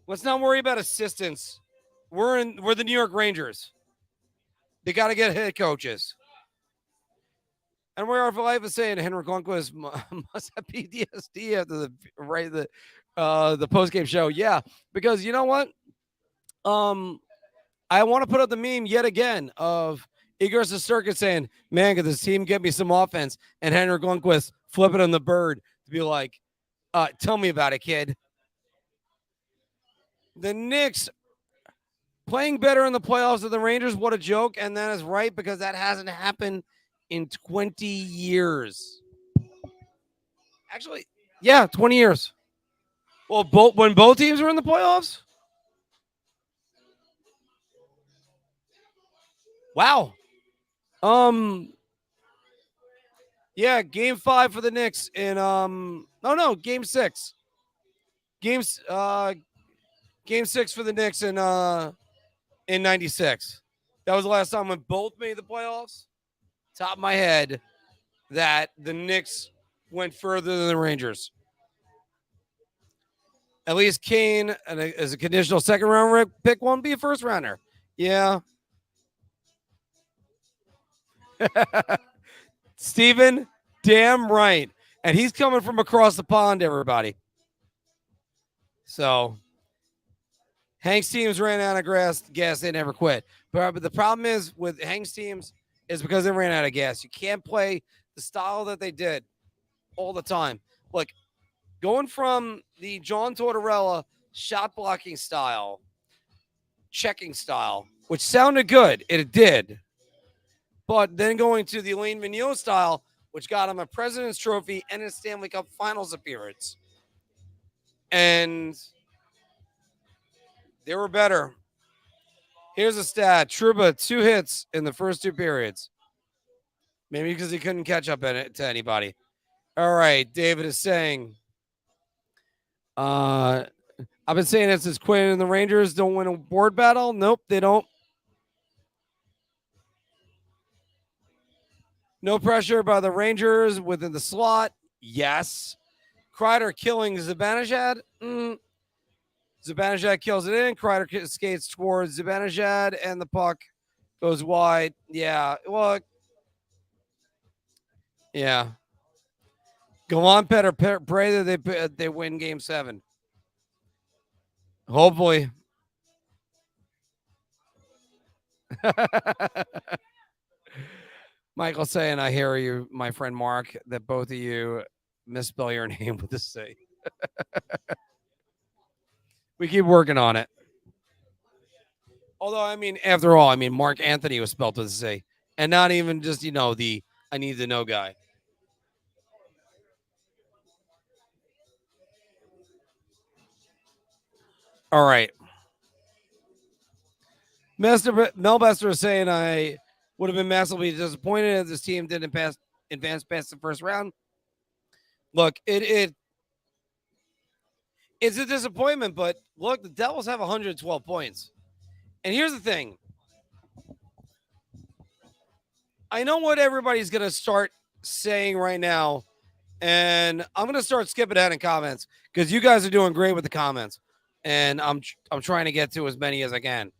Let's not worry about assistants. We're the New York Rangers. They got to get head coaches. And where our life is saying Henrik Lundqvist must have PTSD after the post-game show. Yeah, because you know what? I want to put up the meme yet again of Igor Shesterkin saying, man, could this team get me some offense? And Henrik Lundqvist flipping on the bird to be like, tell me about it, kid. The Knicks playing better in the playoffs than the Rangers. What a joke. And that is right because that hasn't happened in 20 years. Actually, yeah, 20 years. Well, when both teams were in the playoffs. Wow. Yeah, game 5 for the Knicks in no, game 6. Games game 6 for the Knicks in 96. That was the last time when both made the playoffs. Top of my head that the Knicks went further than the Rangers. At least Kane as a conditional second round pick won't be a first rounder. Yeah. Steven, damn right. And he's coming from across the pond, everybody. So Hank's teams ran out of gas. They never quit. But the problem is with Hank's teams is because they ran out of gas. You can't play the style that they did all the time. Like going from the John Tortorella shot blocking style, checking style, which sounded good. It did. But then going to the Elaine Vigneault style, which got him a President's Trophy and a Stanley Cup Finals appearance. And they were better. Here's a stat. Trouba, 2 hits in the first 2 periods. Maybe because he couldn't catch up in it to anybody. All right. David is saying, I've been saying it since Quinn and the Rangers don't win a board battle. Nope, they don't. No pressure by the Rangers within the slot. Yes. Kreider killing Zibanejad. Zibanejad kills it in. Kreider skates towards Zibanejad, and the puck goes wide. Yeah. Well, yeah. Go on, Petter. Pray that they win Game 7. Hopefully. Michael saying, I hear you, my friend Mark, that both of you misspell your name with a C. We keep working on it. Although, I mean, after all, Mark Anthony was spelled with a C. And not even just, the I need to know guy. All right. Melbester is saying I would have been massively disappointed if this team didn't advance past the first round. Look, it's a disappointment, but look, the Devils have 112 points. And here's the thing. I know what everybody's going to start saying right now, and I'm going to start skipping ahead in comments because you guys are doing great with the comments, and I'm trying to get to as many as I can.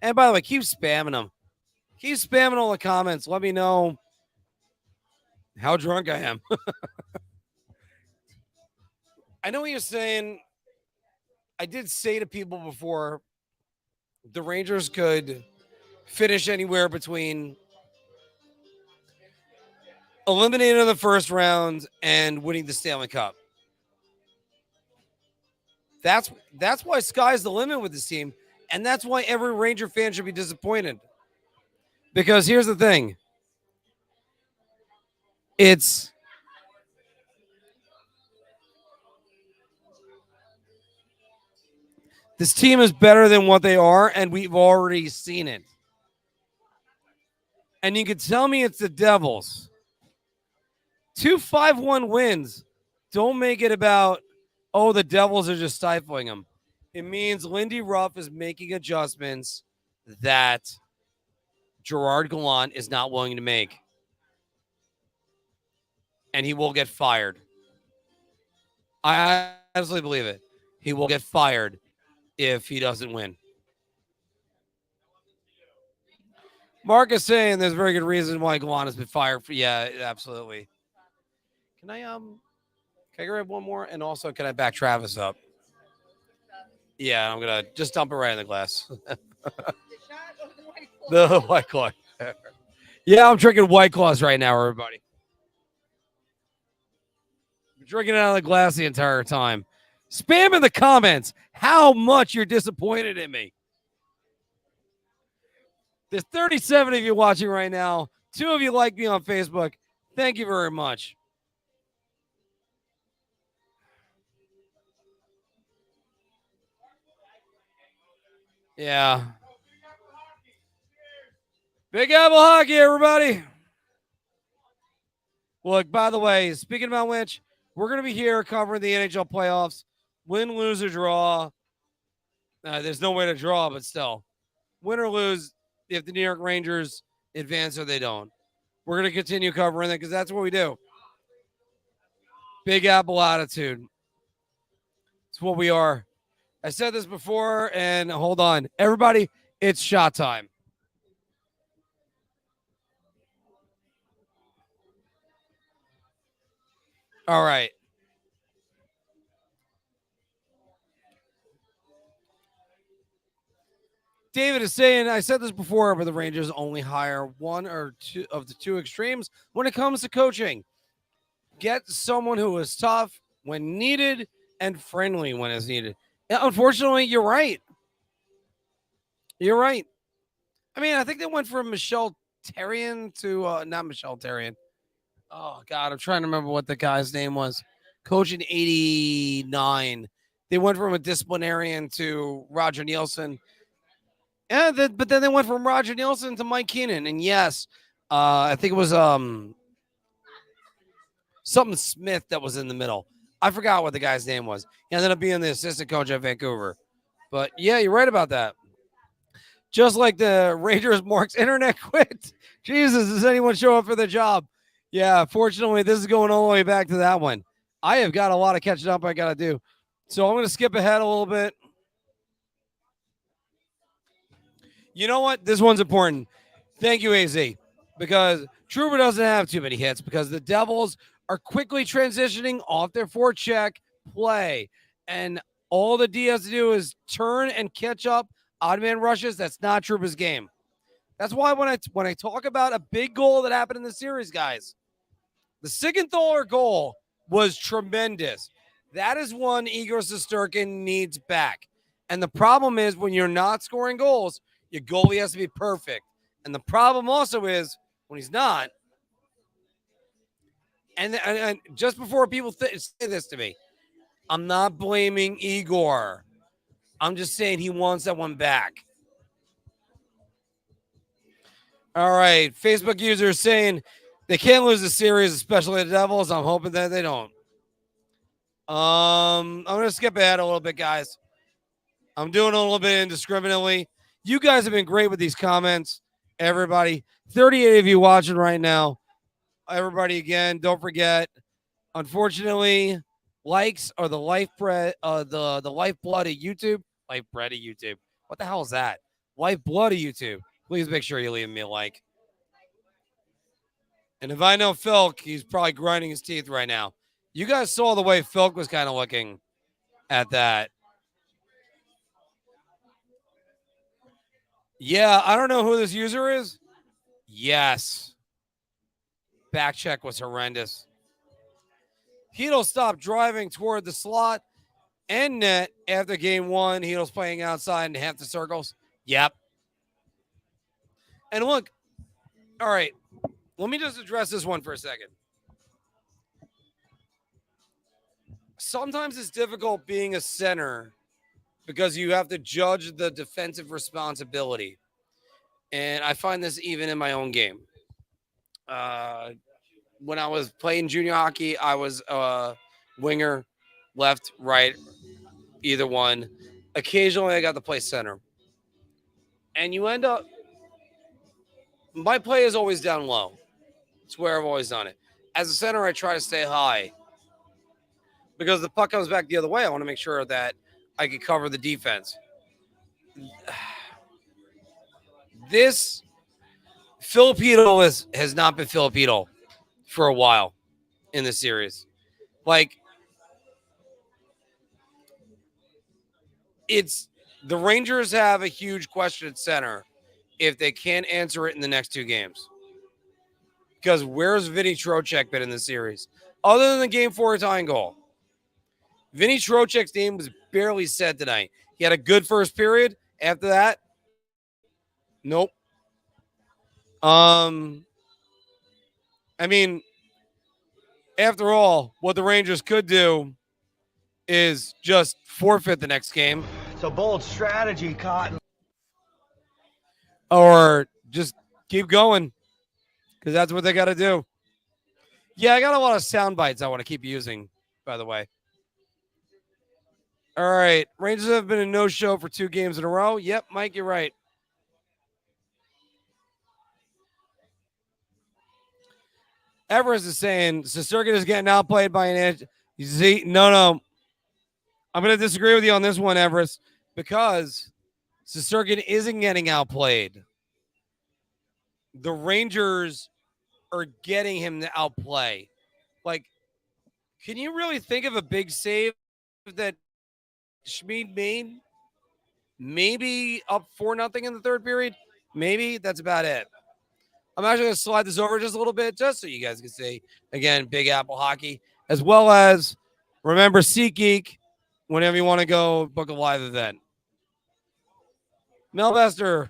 And by the way, keep spamming them. Keep spamming all the comments. Let me know how drunk I am. I know what you're saying. I did say to people before the Rangers could finish anywhere between eliminating in the first round and winning the Stanley Cup. That's why sky's the limit with this team, and that's why every Ranger fan should be disappointed. Because here's the thing. This team is better than what they are, and we've already seen it. And you could tell me it's the Devils. 2 5-1 wins don't make it about, the Devils are just stifling them. It means Lindy Ruff is making adjustments that Gerard Gallant is not willing to make. And he will get fired. I absolutely believe it. He will get fired if he doesn't win. Marc is saying there's a very good reason why Gallant has been fired. Yeah, absolutely. Can I grab one more? And also, can I back Travis up? Yeah, I'm going to just dump it right in the glass. The White Claw. Yeah, I'm drinking White Claws right now, everybody. I'm drinking it out of the glass the entire time. Spam in the comments how much you're disappointed in me. There's 37 of you watching right now. 2 of you like me on Facebook. Thank you very much. Yeah. Big Apple Hockey, everybody. Look, by the way, speaking about which, we're going to be here covering the NHL playoffs. Win, lose, or draw. There's no way to draw, but still. Win or lose if the New York Rangers advance or they don't. We're going to continue covering it because that's what we do. Big Apple attitude. It's what we are. I said this before, and hold on. Everybody, it's shot time. All right. David is saying, I said this before, but the Rangers only hire one or two of the two extremes when it comes to coaching. Get someone who is tough when needed and friendly when it's needed. Unfortunately, you're right. You're right. I mean, I think they went from Michelle Terrian to not Michelle Terrian. Oh God, I'm trying to remember what the guy's name was. Coach in '89. They went from a disciplinarian to Roger Nielsen. Yeah, but then they went from Roger Nielsen to Mike Keenan. And yes, I think it was something Smith that was in the middle. I forgot what the guy's name was. He ended up being the assistant coach at Vancouver. But yeah, you're right about that. Just like the Rangers, Marc's internet quit. Jesus, does anyone show up for the job? Yeah, fortunately, this is going all the way back to that one. I have got a lot of catching up I got to do. So I'm going to skip ahead a little bit. You know what? This one's important. Thank you, AZ, because Trouba doesn't have too many hits because the Devils are quickly transitioning off their forecheck play. And all the D has to do is turn and catch up odd man rushes. That's not Trouba's game. That's why when I talk about a big goal that happened in the series, guys, the Siegenthaler goal was tremendous. That is one Igor Shesterkin needs back. And the problem is when you're not scoring goals, your goalie has to be perfect. And the problem also is when he's not. And just before people say this to me, I'm not blaming Igor. I'm just saying he wants that one back. All right. Facebook user saying they can't lose the series, especially the Devils. I'm hoping that they don't. I'm going to skip ahead a little bit, guys. I'm doing a little bit indiscriminately. You guys have been great with these comments. Everybody, 38 of you watching right now. Everybody, again, don't forget, unfortunately, likes are the lifeblood of YouTube. Lifeblood of YouTube. What the hell is that? Lifeblood of YouTube. Please make sure you leave me a like. And if I know Philk, he's probably grinding his teeth right now. You guys saw the way Philk was kind of looking at that. Yeah, I don't know who this user is. Yes. Back check was horrendous. Heedle stopped driving toward the slot and net after game one. Heedle's playing outside in half the circles. Yep. And look, all right, let me just address this one for a second. Sometimes it's difficult being a center because you have to judge the defensive responsibility. And I find this even in my own game. When I was playing junior hockey, I was a winger, left, right, either one. Occasionally, I got to play center. And you end up, my play is always down low. It's where I've always done it. As a center, I try to stay high. Because the puck comes back the other way, I want to make sure that I can cover the defense. This Filipino has not been Filipino for a while in the series. Like, it's the Rangers have a huge question at center if they can't answer it in the next two games. Because where's Vinny Trocheck been in the series? Other than the game 4 tying goal. Vinny Trocheck's name was barely said tonight. He had a good first period. After that, nope. I mean, after all, what the Rangers could do is just forfeit the next game. It's a bold strategy, Cotton. or just keep going because that's what they got to do. Yeah, I got a lot of sound bites I want to keep using, by the way. All right. Rangers have been a no-show for 2 games in a row. Yep, Mike, you're right. Everest is saying Shesterkin is getting outplayed by an edge. No. I'm going to disagree with you on this one, Everest, because Shesterkin isn't getting outplayed. The Rangers are getting him to outplay. Like, can you really think of a big save that Schmid made? Maybe up 4-0 in the third period. Maybe that's about it. I'm actually going to slide this over just a little bit just so you guys can see, again, Big Apple Hockey, as well as remember SeatGeek whenever you want to go book a live event. Melbester,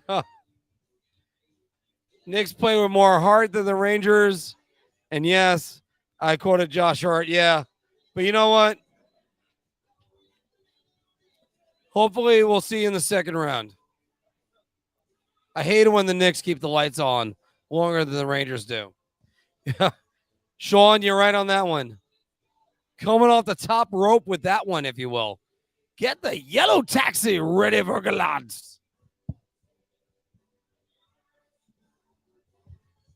Knicks play with more heart than the Rangers. And yes, I quoted Josh Hart. Yeah. But you know what? Hopefully we'll see you in the second round. I hate it when the Knicks keep the lights on longer than the Rangers do. Sean, you're right on that one. Coming off the top rope with that one, if you will. Get the yellow taxi ready for Galants.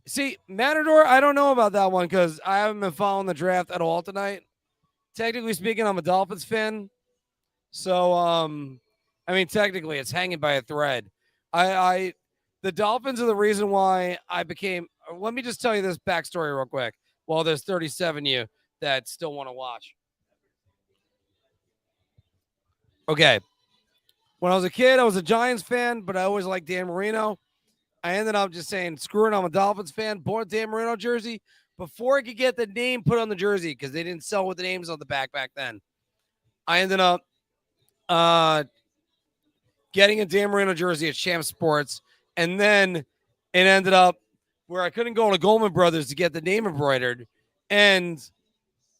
See, Matador, I don't know about that one because I haven't been following the draft at all tonight. Technically speaking, I'm a Dolphins fan. So, I mean, technically, it's hanging by a thread. The Dolphins are the reason why I became. Let me just tell you this backstory real quick. While there's 37 of you that still want to watch. Okay. When I was a kid, I was a Giants fan, but I always liked Dan Marino. I ended up just saying, screw it, I'm a Dolphins fan. Bought a Dan Marino jersey before I could get the name put on the jersey because they didn't sell with the names on the back then. I ended up getting a Dan Marino jersey at Champ Sports, and then it ended up where I couldn't go to Goldman Brothers to get the name embroidered, and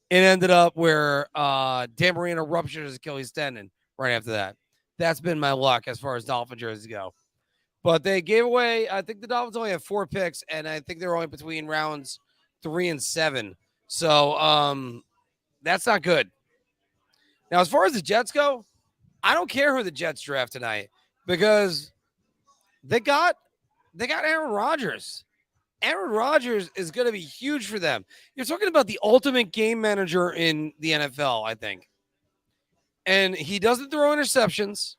it ended up where Dan Marino ruptured his Achilles tendon right after that. That's been my luck as far as Dolphin jerseys go. But they gave away, I think the Dolphins only have 4 picks, and I think they're only between rounds 3 and 7. So that's not good. Now, as far as the Jets go, I don't care who the Jets draft tonight because they got Aaron Rodgers. Aaron Rodgers is going to be huge for them. You're talking about the ultimate game manager in the NFL, I think. And he doesn't throw interceptions.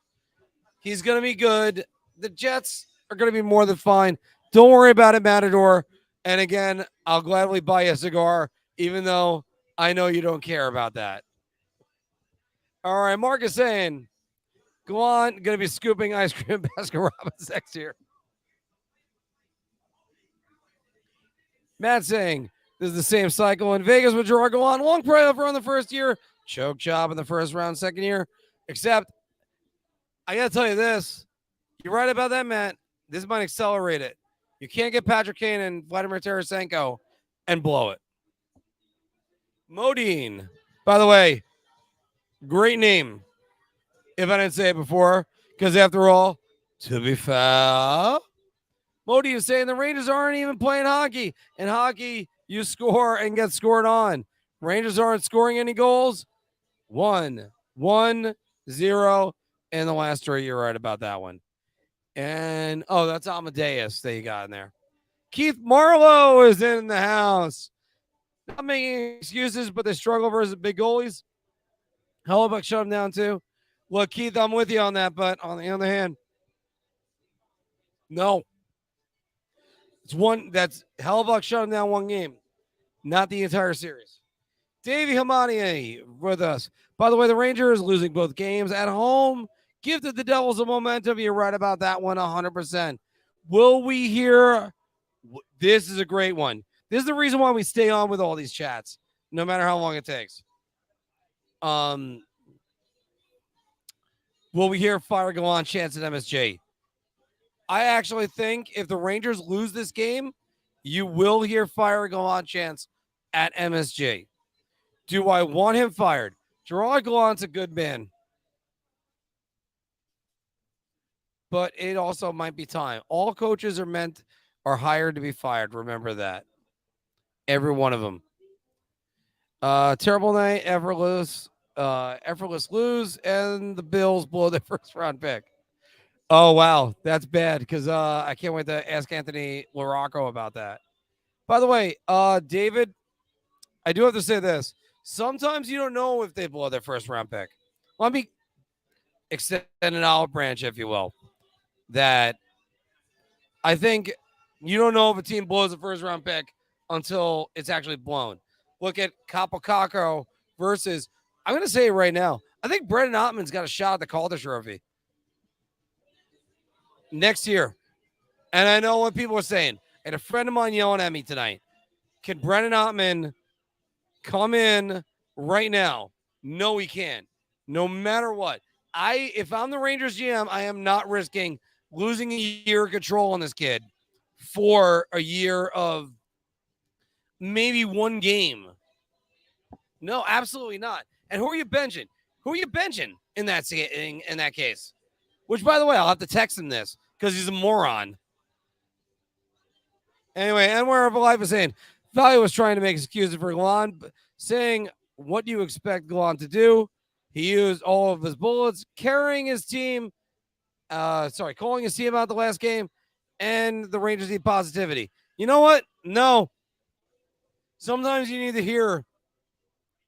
He's going to be good. The Jets are going to be more than fine. Don't worry about it, Matador. And again, I'll gladly buy you a cigar, even though I know you don't care about that. All right, Marc is saying, go on, going to be scooping ice cream Baskin Robbins next year. Matt saying, this is the same cycle in Vegas with Gerard Gallant. Long playoff run the first year, choke job in the first round, second year. Except, I got to tell you this. You're right about that, Matt. This might accelerate it. You can't get Patrick Kane and Vladimir Tarasenko and blow it. Modine, by the way, great name. If I didn't say it before, because after all, to be fair, Modine is saying the Rangers aren't even playing hockey. In hockey, you score and get scored on. Rangers aren't scoring any goals. 1-0 in the last 3. You're right about that one. And, that's Amadeus that you got in there. Keith Marlowe is in the house. Not making excuses, but they struggle versus big goalies. Hellebuck shut him down too. Look, Keith, I'm with you on that, but on the other hand, no. That's Hellebuck shut him down 1 game, not the entire series. Davey Hamani with us. By the way, the Rangers losing both games at home gifted the Devils a momentum. You're right about that one 100%. Will we hear? This is a great one. This is the reason why we stay on with all these chats, no matter how long it takes. Will we hear fire go on chance at MSJ? I actually think if the Rangers lose this game, you will hear fire go on chance at MSJ. Do I want him fired? Gerard Gallant's a good man. but it also might be time. All coaches are hired to be fired. Remember that. Every one of them. Terrible night, effortless lose, and the Bills blow their first round pick. Oh wow, that's bad because I can't wait to ask Anthony LaRocco about that. By the way, David, I do have to say this. Sometimes you don't know if they blow their first round pick. Let me extend an olive branch, if you will. That I think you don't know if a team blows the first round pick until it's actually blown. Look at Capocacco versus, I'm going to say it right now. I think Brendan Ottman's got a shot at the Calder Trophy next year. And I know what people are saying. I had a friend of mine yelling at me tonight. Can Brendan Ottman come in right now? No, he can't. No matter what. If I'm the Rangers GM, I am not risking losing a year of control on this kid for a year of maybe one game. No, absolutely not. And who are you benching? Who are you benching in that case? Which, by the way, I'll have to text him this because he's a moron. Anyway, Anwar of Life is saying Valley was trying to make excuses for Gallant, saying, what do you expect Gallant to do? He used all of his bullets, calling his team out the last game, and the Rangers need positivity. You know what? No. Sometimes you need to hear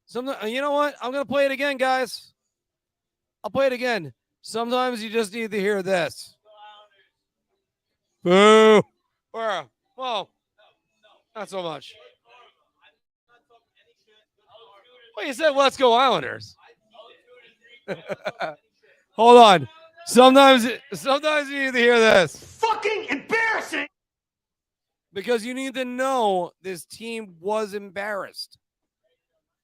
something. You know what? I'm going to play it again, guys. I'll play it again. Sometimes you just need to hear this. Boo. Well, not so much. Well, you said let's go Islanders. Hold on. Sometimes you need to hear this. Fucking embarrassing. Because you need to know this team was embarrassed.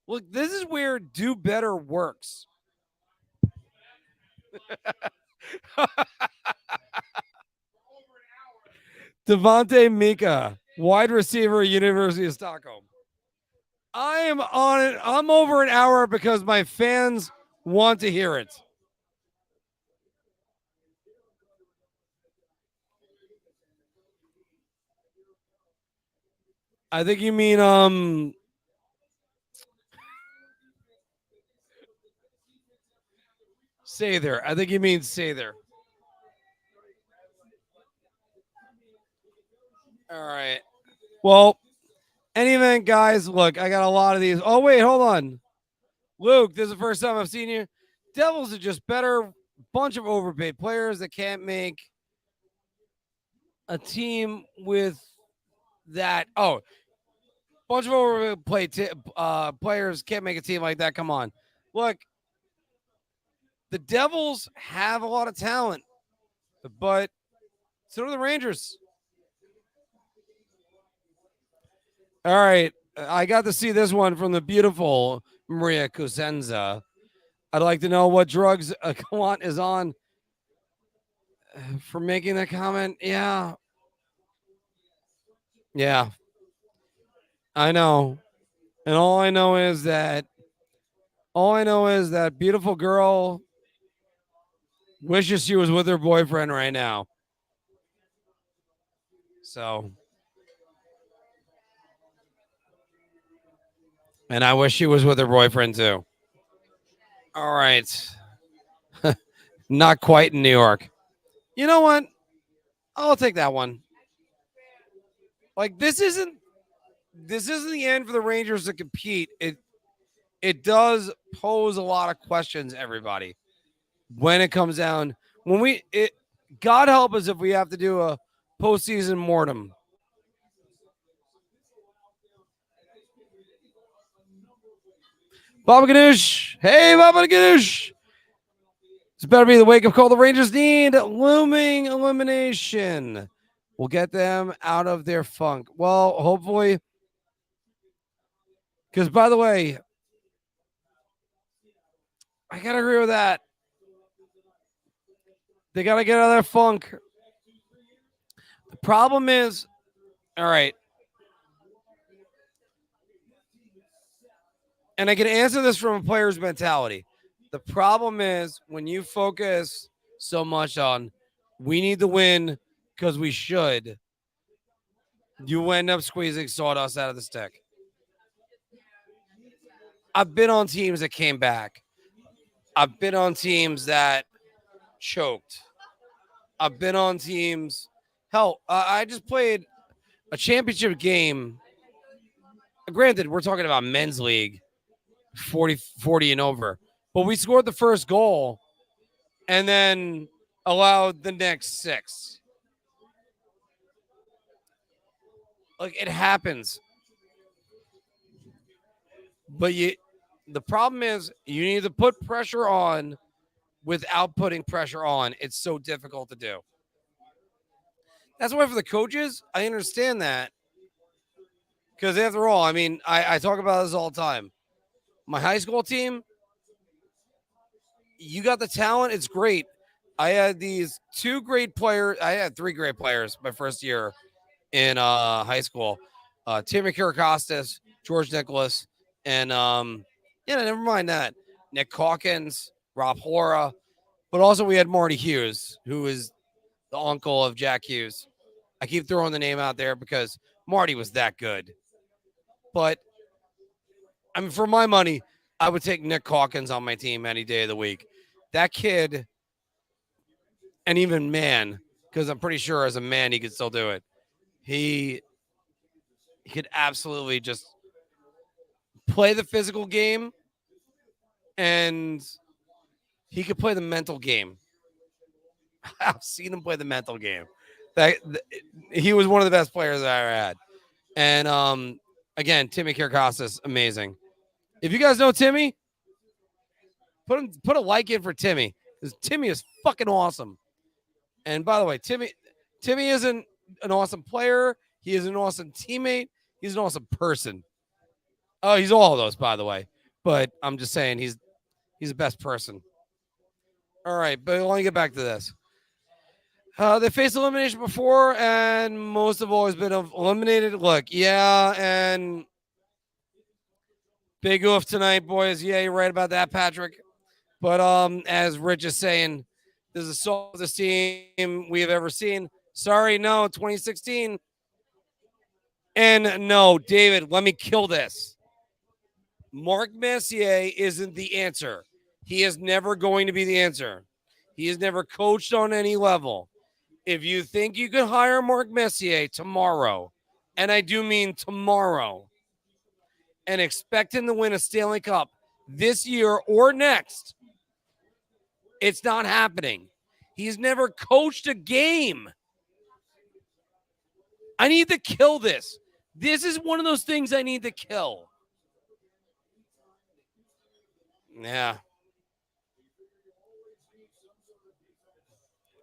Look, this is where do better works. Devontae Mika, wide receiver, University of Stockholm. I am on it. I'm over an hour because my fans want to hear it. I think you mean Sather. I think you mean Sather. All right. Well, any event, guys, look, I got a lot of these. Oh, wait, hold on. Luke, this is the first time I've seen you. Devils are just better. Bunch of overpaid players that can't make a team with that. Oh, bunch of overpaid players can't make a team like that. Come on. Look, the Devils have a lot of talent, but so do the Rangers. All right. I got to see this one from the beautiful Maria Cosenza. I'd like to know what drugs Gallant is on for making that comment. Yeah. Yeah. I know. And all I know is that beautiful girl wishes she was with her boyfriend right now. So, and I wish she was with her boyfriend too. All right. Not quite in New York. You know what? I'll take that one. Like this isn't the end for the Rangers to compete. It does pose a lot of questions, everybody. When it comes down, God help us if we have to do a postseason mortem. Baba Ganoush. Hey, Baba Ganoush. This better be the wake-up call the Rangers need. Looming elimination. We'll get them out of their funk. Well, hopefully. Because, by the way, I got to agree with that. They got to get out of their funk. The problem is, all right. And I can answer this from a player's mentality. The problem is when you focus so much on we need to win because we should, you end up squeezing sawdust out of the stick. I've been on teams that came back. I've been on teams that choked. I've been on teams. Hell, I just played a championship game. Granted, we're talking about men's league, 40 and over. But we scored the first goal and then allowed the next 6. Like, it happens. But the problem is you need to put pressure on without putting pressure on. It's so difficult to do. That's why for the coaches, I understand that. Because after all, I mean, I talk about this all the time. My high school team, you got the talent. It's great. I had these 2 great players. I had 3 great players my first year in high school. Timmy Kirikostas, George Nicholas, and never mind that. Nick Calkins, Rob Hora. But also we had Marty Hughes, who is the uncle of Jack Hughes. I keep throwing the name out there because Marty was that good. But, I mean, for my money, I would take Nick Calkins on my team any day of the week. That kid, and even man, because I'm pretty sure as a man he could still do it. He could absolutely just play the physical game, and he could play the mental game. I've seen him play the mental game. He was one of the best players I ever had. And again, Timmy Kirikostas, amazing. If you guys know Timmy, put a like in for Timmy, because Timmy is fucking awesome. And by the way, Timmy isn't an awesome player. He is an awesome teammate. He's an awesome person. Oh, he's all of those, by the way. But I'm just saying he's the best person. All right, but let me get back to this. They faced elimination before, and most have always been eliminated. Look, yeah, and big oof tonight, boys. Yeah, you're right about that, Patrick. But as Rich is saying, this is the softest team we have ever seen. Sorry, no, 2016. And no, David, let me kill this. Marc Messier isn't the answer. He is never going to be the answer. He has never coached on any level. If you think you could hire Marc Messier tomorrow, and I do mean tomorrow, and expect him to win a Stanley Cup this year or next, it's not happening. He's never coached a game. I need to kill this. This is one of those things I need to kill. Yeah.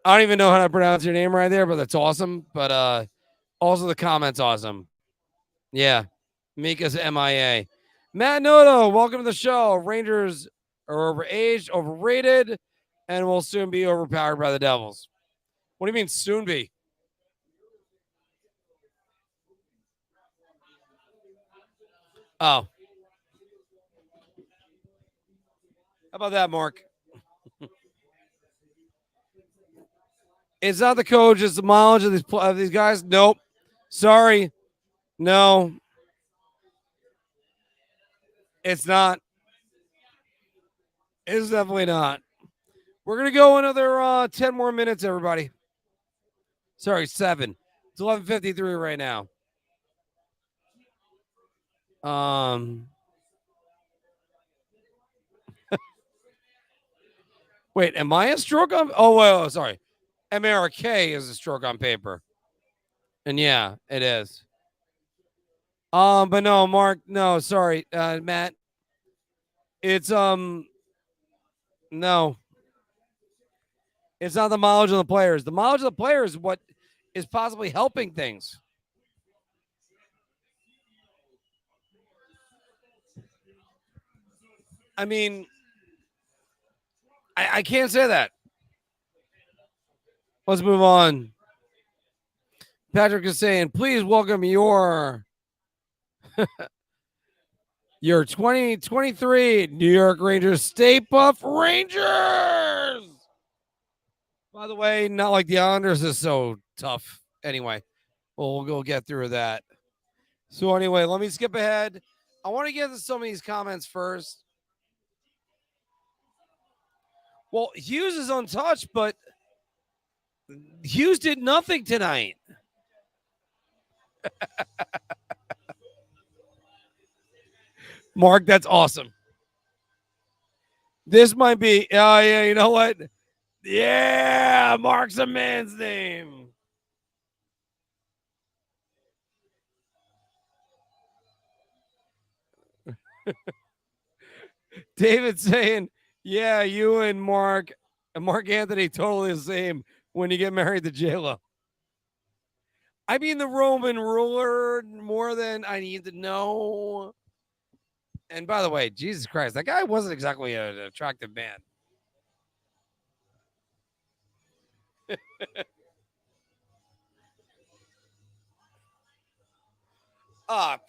I don't even know how to pronounce your name right there, but that's awesome. But also the comment's awesome. Yeah. Mika's MIA. Matt Noto, welcome to the show. Rangers are overaged, overrated, and will soon be overpowered by the Devils. What do you mean soon be? Oh. How about that, Mark? It's not the coach. It's the mileage of these guys. Nope. Sorry. No. It's not. It's definitely not. We're going to go another 10 more minutes, everybody. Sorry, 7. It's 11:53 right now. Wait, am I a stroke on? Oh, well, sorry. MRK is a stroke on paper. And yeah, it is. But no, Mark, no, sorry, Matt. It's no. It's not the mileage of the players. The mileage of the players is what is possibly helping things. I mean, I can't say that. Let's move on. Patrick is saying, please welcome your 2023 New York Rangers Stay Puft Rangers. By the way, not like the Islanders is so tough. Anyway, we'll go get through that. So anyway, let me skip ahead. I want to get to some of these comments first. Well, Hughes is untouched, but Hughes did nothing tonight. Mark, that's awesome. This might be, oh, yeah, you know what? Yeah, Mark's a man's name. David saying, yeah, you and Mark Anthony totally the same when you get married to JLo. I mean the Roman ruler more than I need to know. And by the way, Jesus Christ, that guy wasn't exactly an attractive man.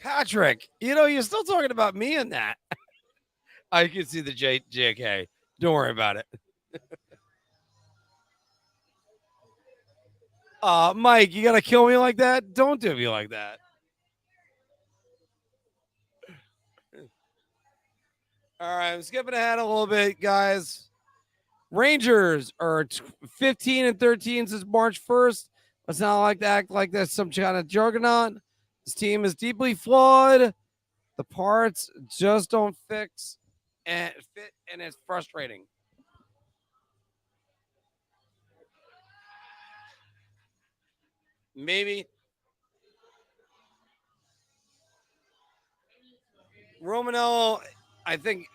Patrick, you're still talking about me in that. I can see the JK. Don't worry about it. Mike, you gotta kill me like that? Don't do me like that. All right, I'm skipping ahead a little bit, guys. Rangers are 15 and 13 since March 1st. Let's not like to act like that's some kind of juggernaut. This team is deeply flawed. The parts just don't fit, and it's frustrating. Maybe Romano, I think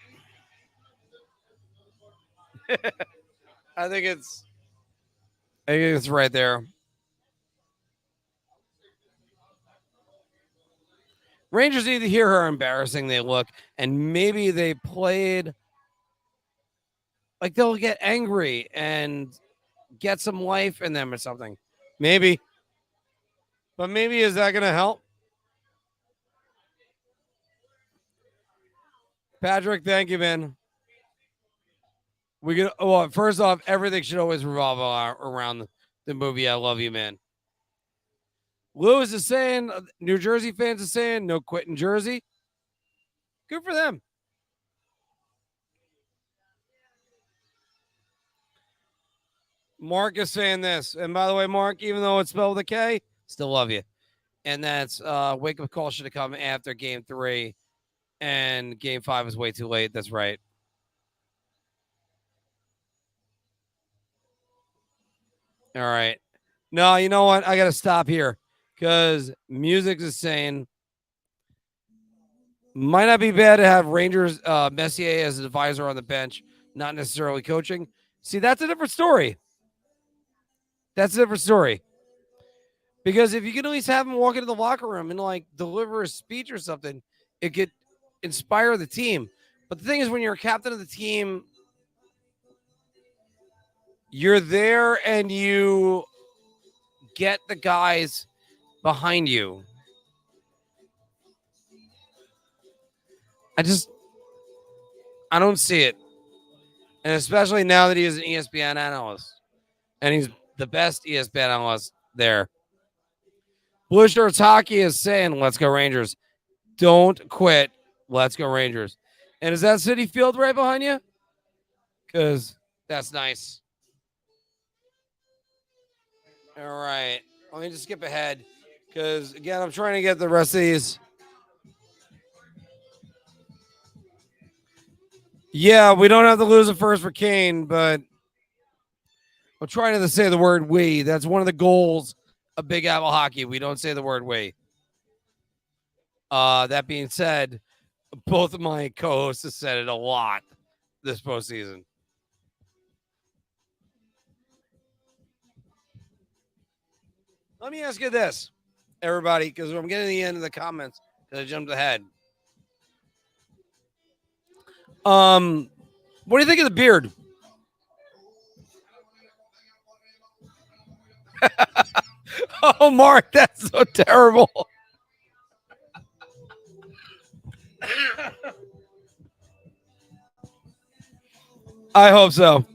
I think it's right there. Rangers need to hear how embarrassing they look, and maybe they played like they'll get angry and get some life in them or something. Maybe. But maybe is that gonna help? Patrick, thank you, man. First off, everything should always revolve around the movie I Love You, Man. Lewis is saying, New Jersey fans are saying, no quit in Jersey. Good for them. Marc is saying this. And by the way, Marc, even though it's spelled with a K, still love you. And that's wake up call should have come after game 3. And game 5 is way too late. That's right. All right. No, you know what? I got to stop here because music is saying might not be bad to have Rangers Messier as an advisor on the bench, not necessarily coaching. See, that's a different story. That's a different story. Because if you can at least have him walk into the locker room and like deliver a speech or something, it could inspire the team. But the thing is, when you're a captain of the team, you're there and you get the guys behind you. I don't see it. And especially now that he is an ESPN analyst. And he's the best ESPN analyst there. Blueshirts Hockey is saying, let's go Rangers. Don't quit. Let's go Rangers. And is that City Field right behind you? Because that's nice. All right. Let me just skip ahead. Because, again, I'm trying to get the rest of these. Yeah, we don't have to lose it first for Kane, but I'm trying to say the word we. That's one of the goals of Big Apple Hockey. We don't say the word we. That being said, both of my co-hosts have said it a lot this postseason. Let me ask you this, everybody, because I'm getting to the end of the comments because I jumped ahead. What do you think of the beard? Oh, Marc, that's so terrible. I hope so.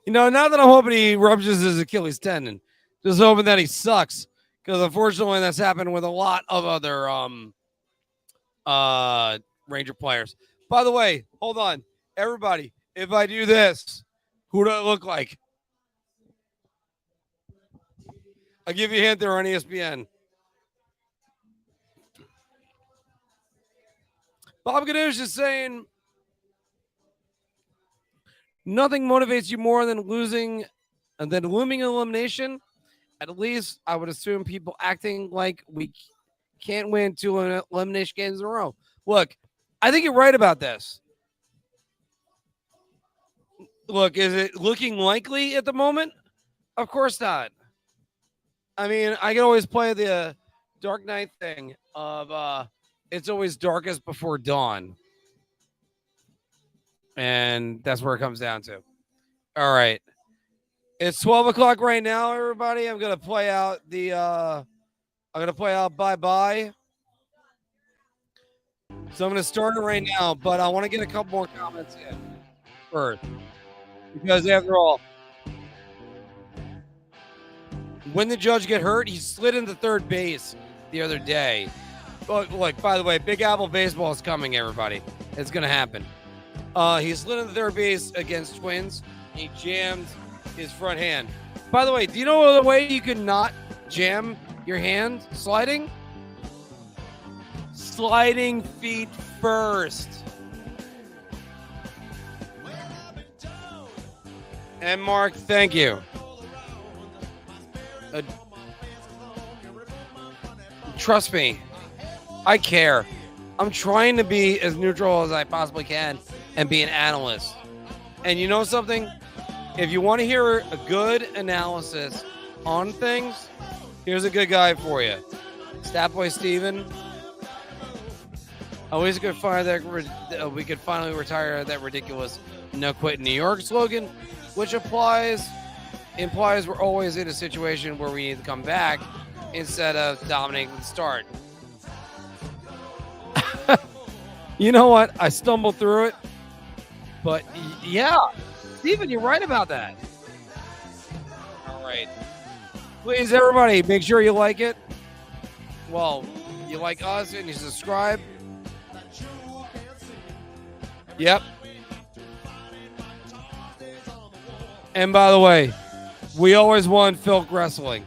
You know, not that I'm hoping he ruptures his Achilles tendon. Just hoping that he sucks. Because unfortunately, that's happened with a lot of other Ranger players. By the way, hold on. Everybody, if I do this, who do I look like? I'll give you a hint, they're on ESPN. Bob Ganoush is saying, nothing motivates you more than looming elimination. At least I would assume people acting like we can't win 2 elimination games in a row. Look, I think you're right about this. Look, is it looking likely at the moment? Of course not. I mean, I can always play the Dark Knight thing of it's always darkest before dawn. And that's where it comes down to. All right. It's 12 o'clock right now, everybody. I'm gonna play out bye-bye. So I'm gonna start it right now, but I want to get a couple more comments in first. Because after all, when the judge get hurt, he slid into third base the other day. Oh, look, by the way, Big Apple Baseball is coming, everybody. It's going to happen. He slid into third base against Twins. He jammed his front hand. By the way, do you know the way you can not jam your hand sliding? Sliding feet first. And Mark, thank you. Trust me, I care. I'm trying to be as neutral as I possibly can and be an analyst. And you know something? If you want to hear a good analysis on things, here's a good guy for you. Statboy Steven. I wish we could finally retire that ridiculous "no quit in New York" slogan, which implies we're always in a situation where we need to come back instead of dominating the start. You know what? I stumbled through it. But yeah, Steven, you're right about that. All right. Please, everybody, make sure you like it. Well, you like us and you subscribe. Yep. And by the way, we always won Filk Wrestling.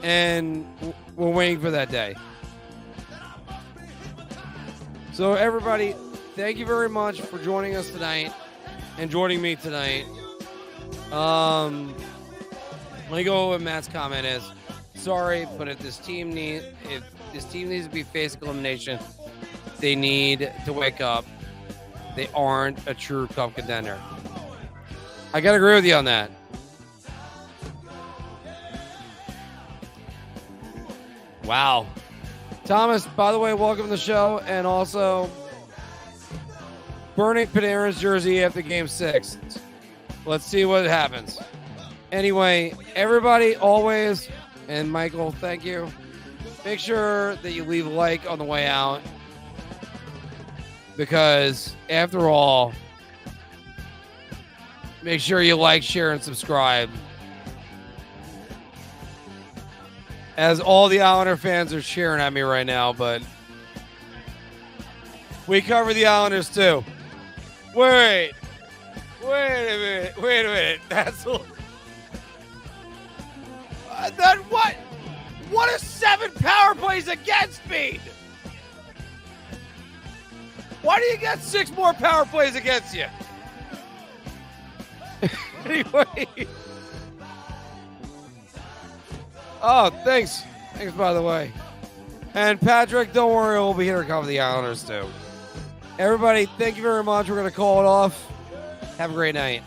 And we're waiting for that day. So everybody, thank you very much for joining us tonight and joining me tonight. Let me go what Matt's comment is. Sorry, but if this team needs to be facing elimination, they need to wake up. They aren't a true cup contender. I gotta agree with you on that. Wow. Thomas, by the way, welcome to the show. And also, burning Panarin's jersey after Game 6. Let's see what happens. Anyway, everybody always, and Michael, thank you. Make sure that you leave a like on the way out. Because, after all, make sure you like, share, and subscribe. As all the Islander fans are cheering at me right now, but we cover the Islanders too. Wait a minute. That's that what? What is 7 power plays against me? Why do you get 6 more power plays against you? Anyway. Oh, thanks. Thanks, by the way. And Patrick, don't worry, we'll be here to cover the Islanders, too. Everybody, thank you very much. We're going to call it off. Have a great night.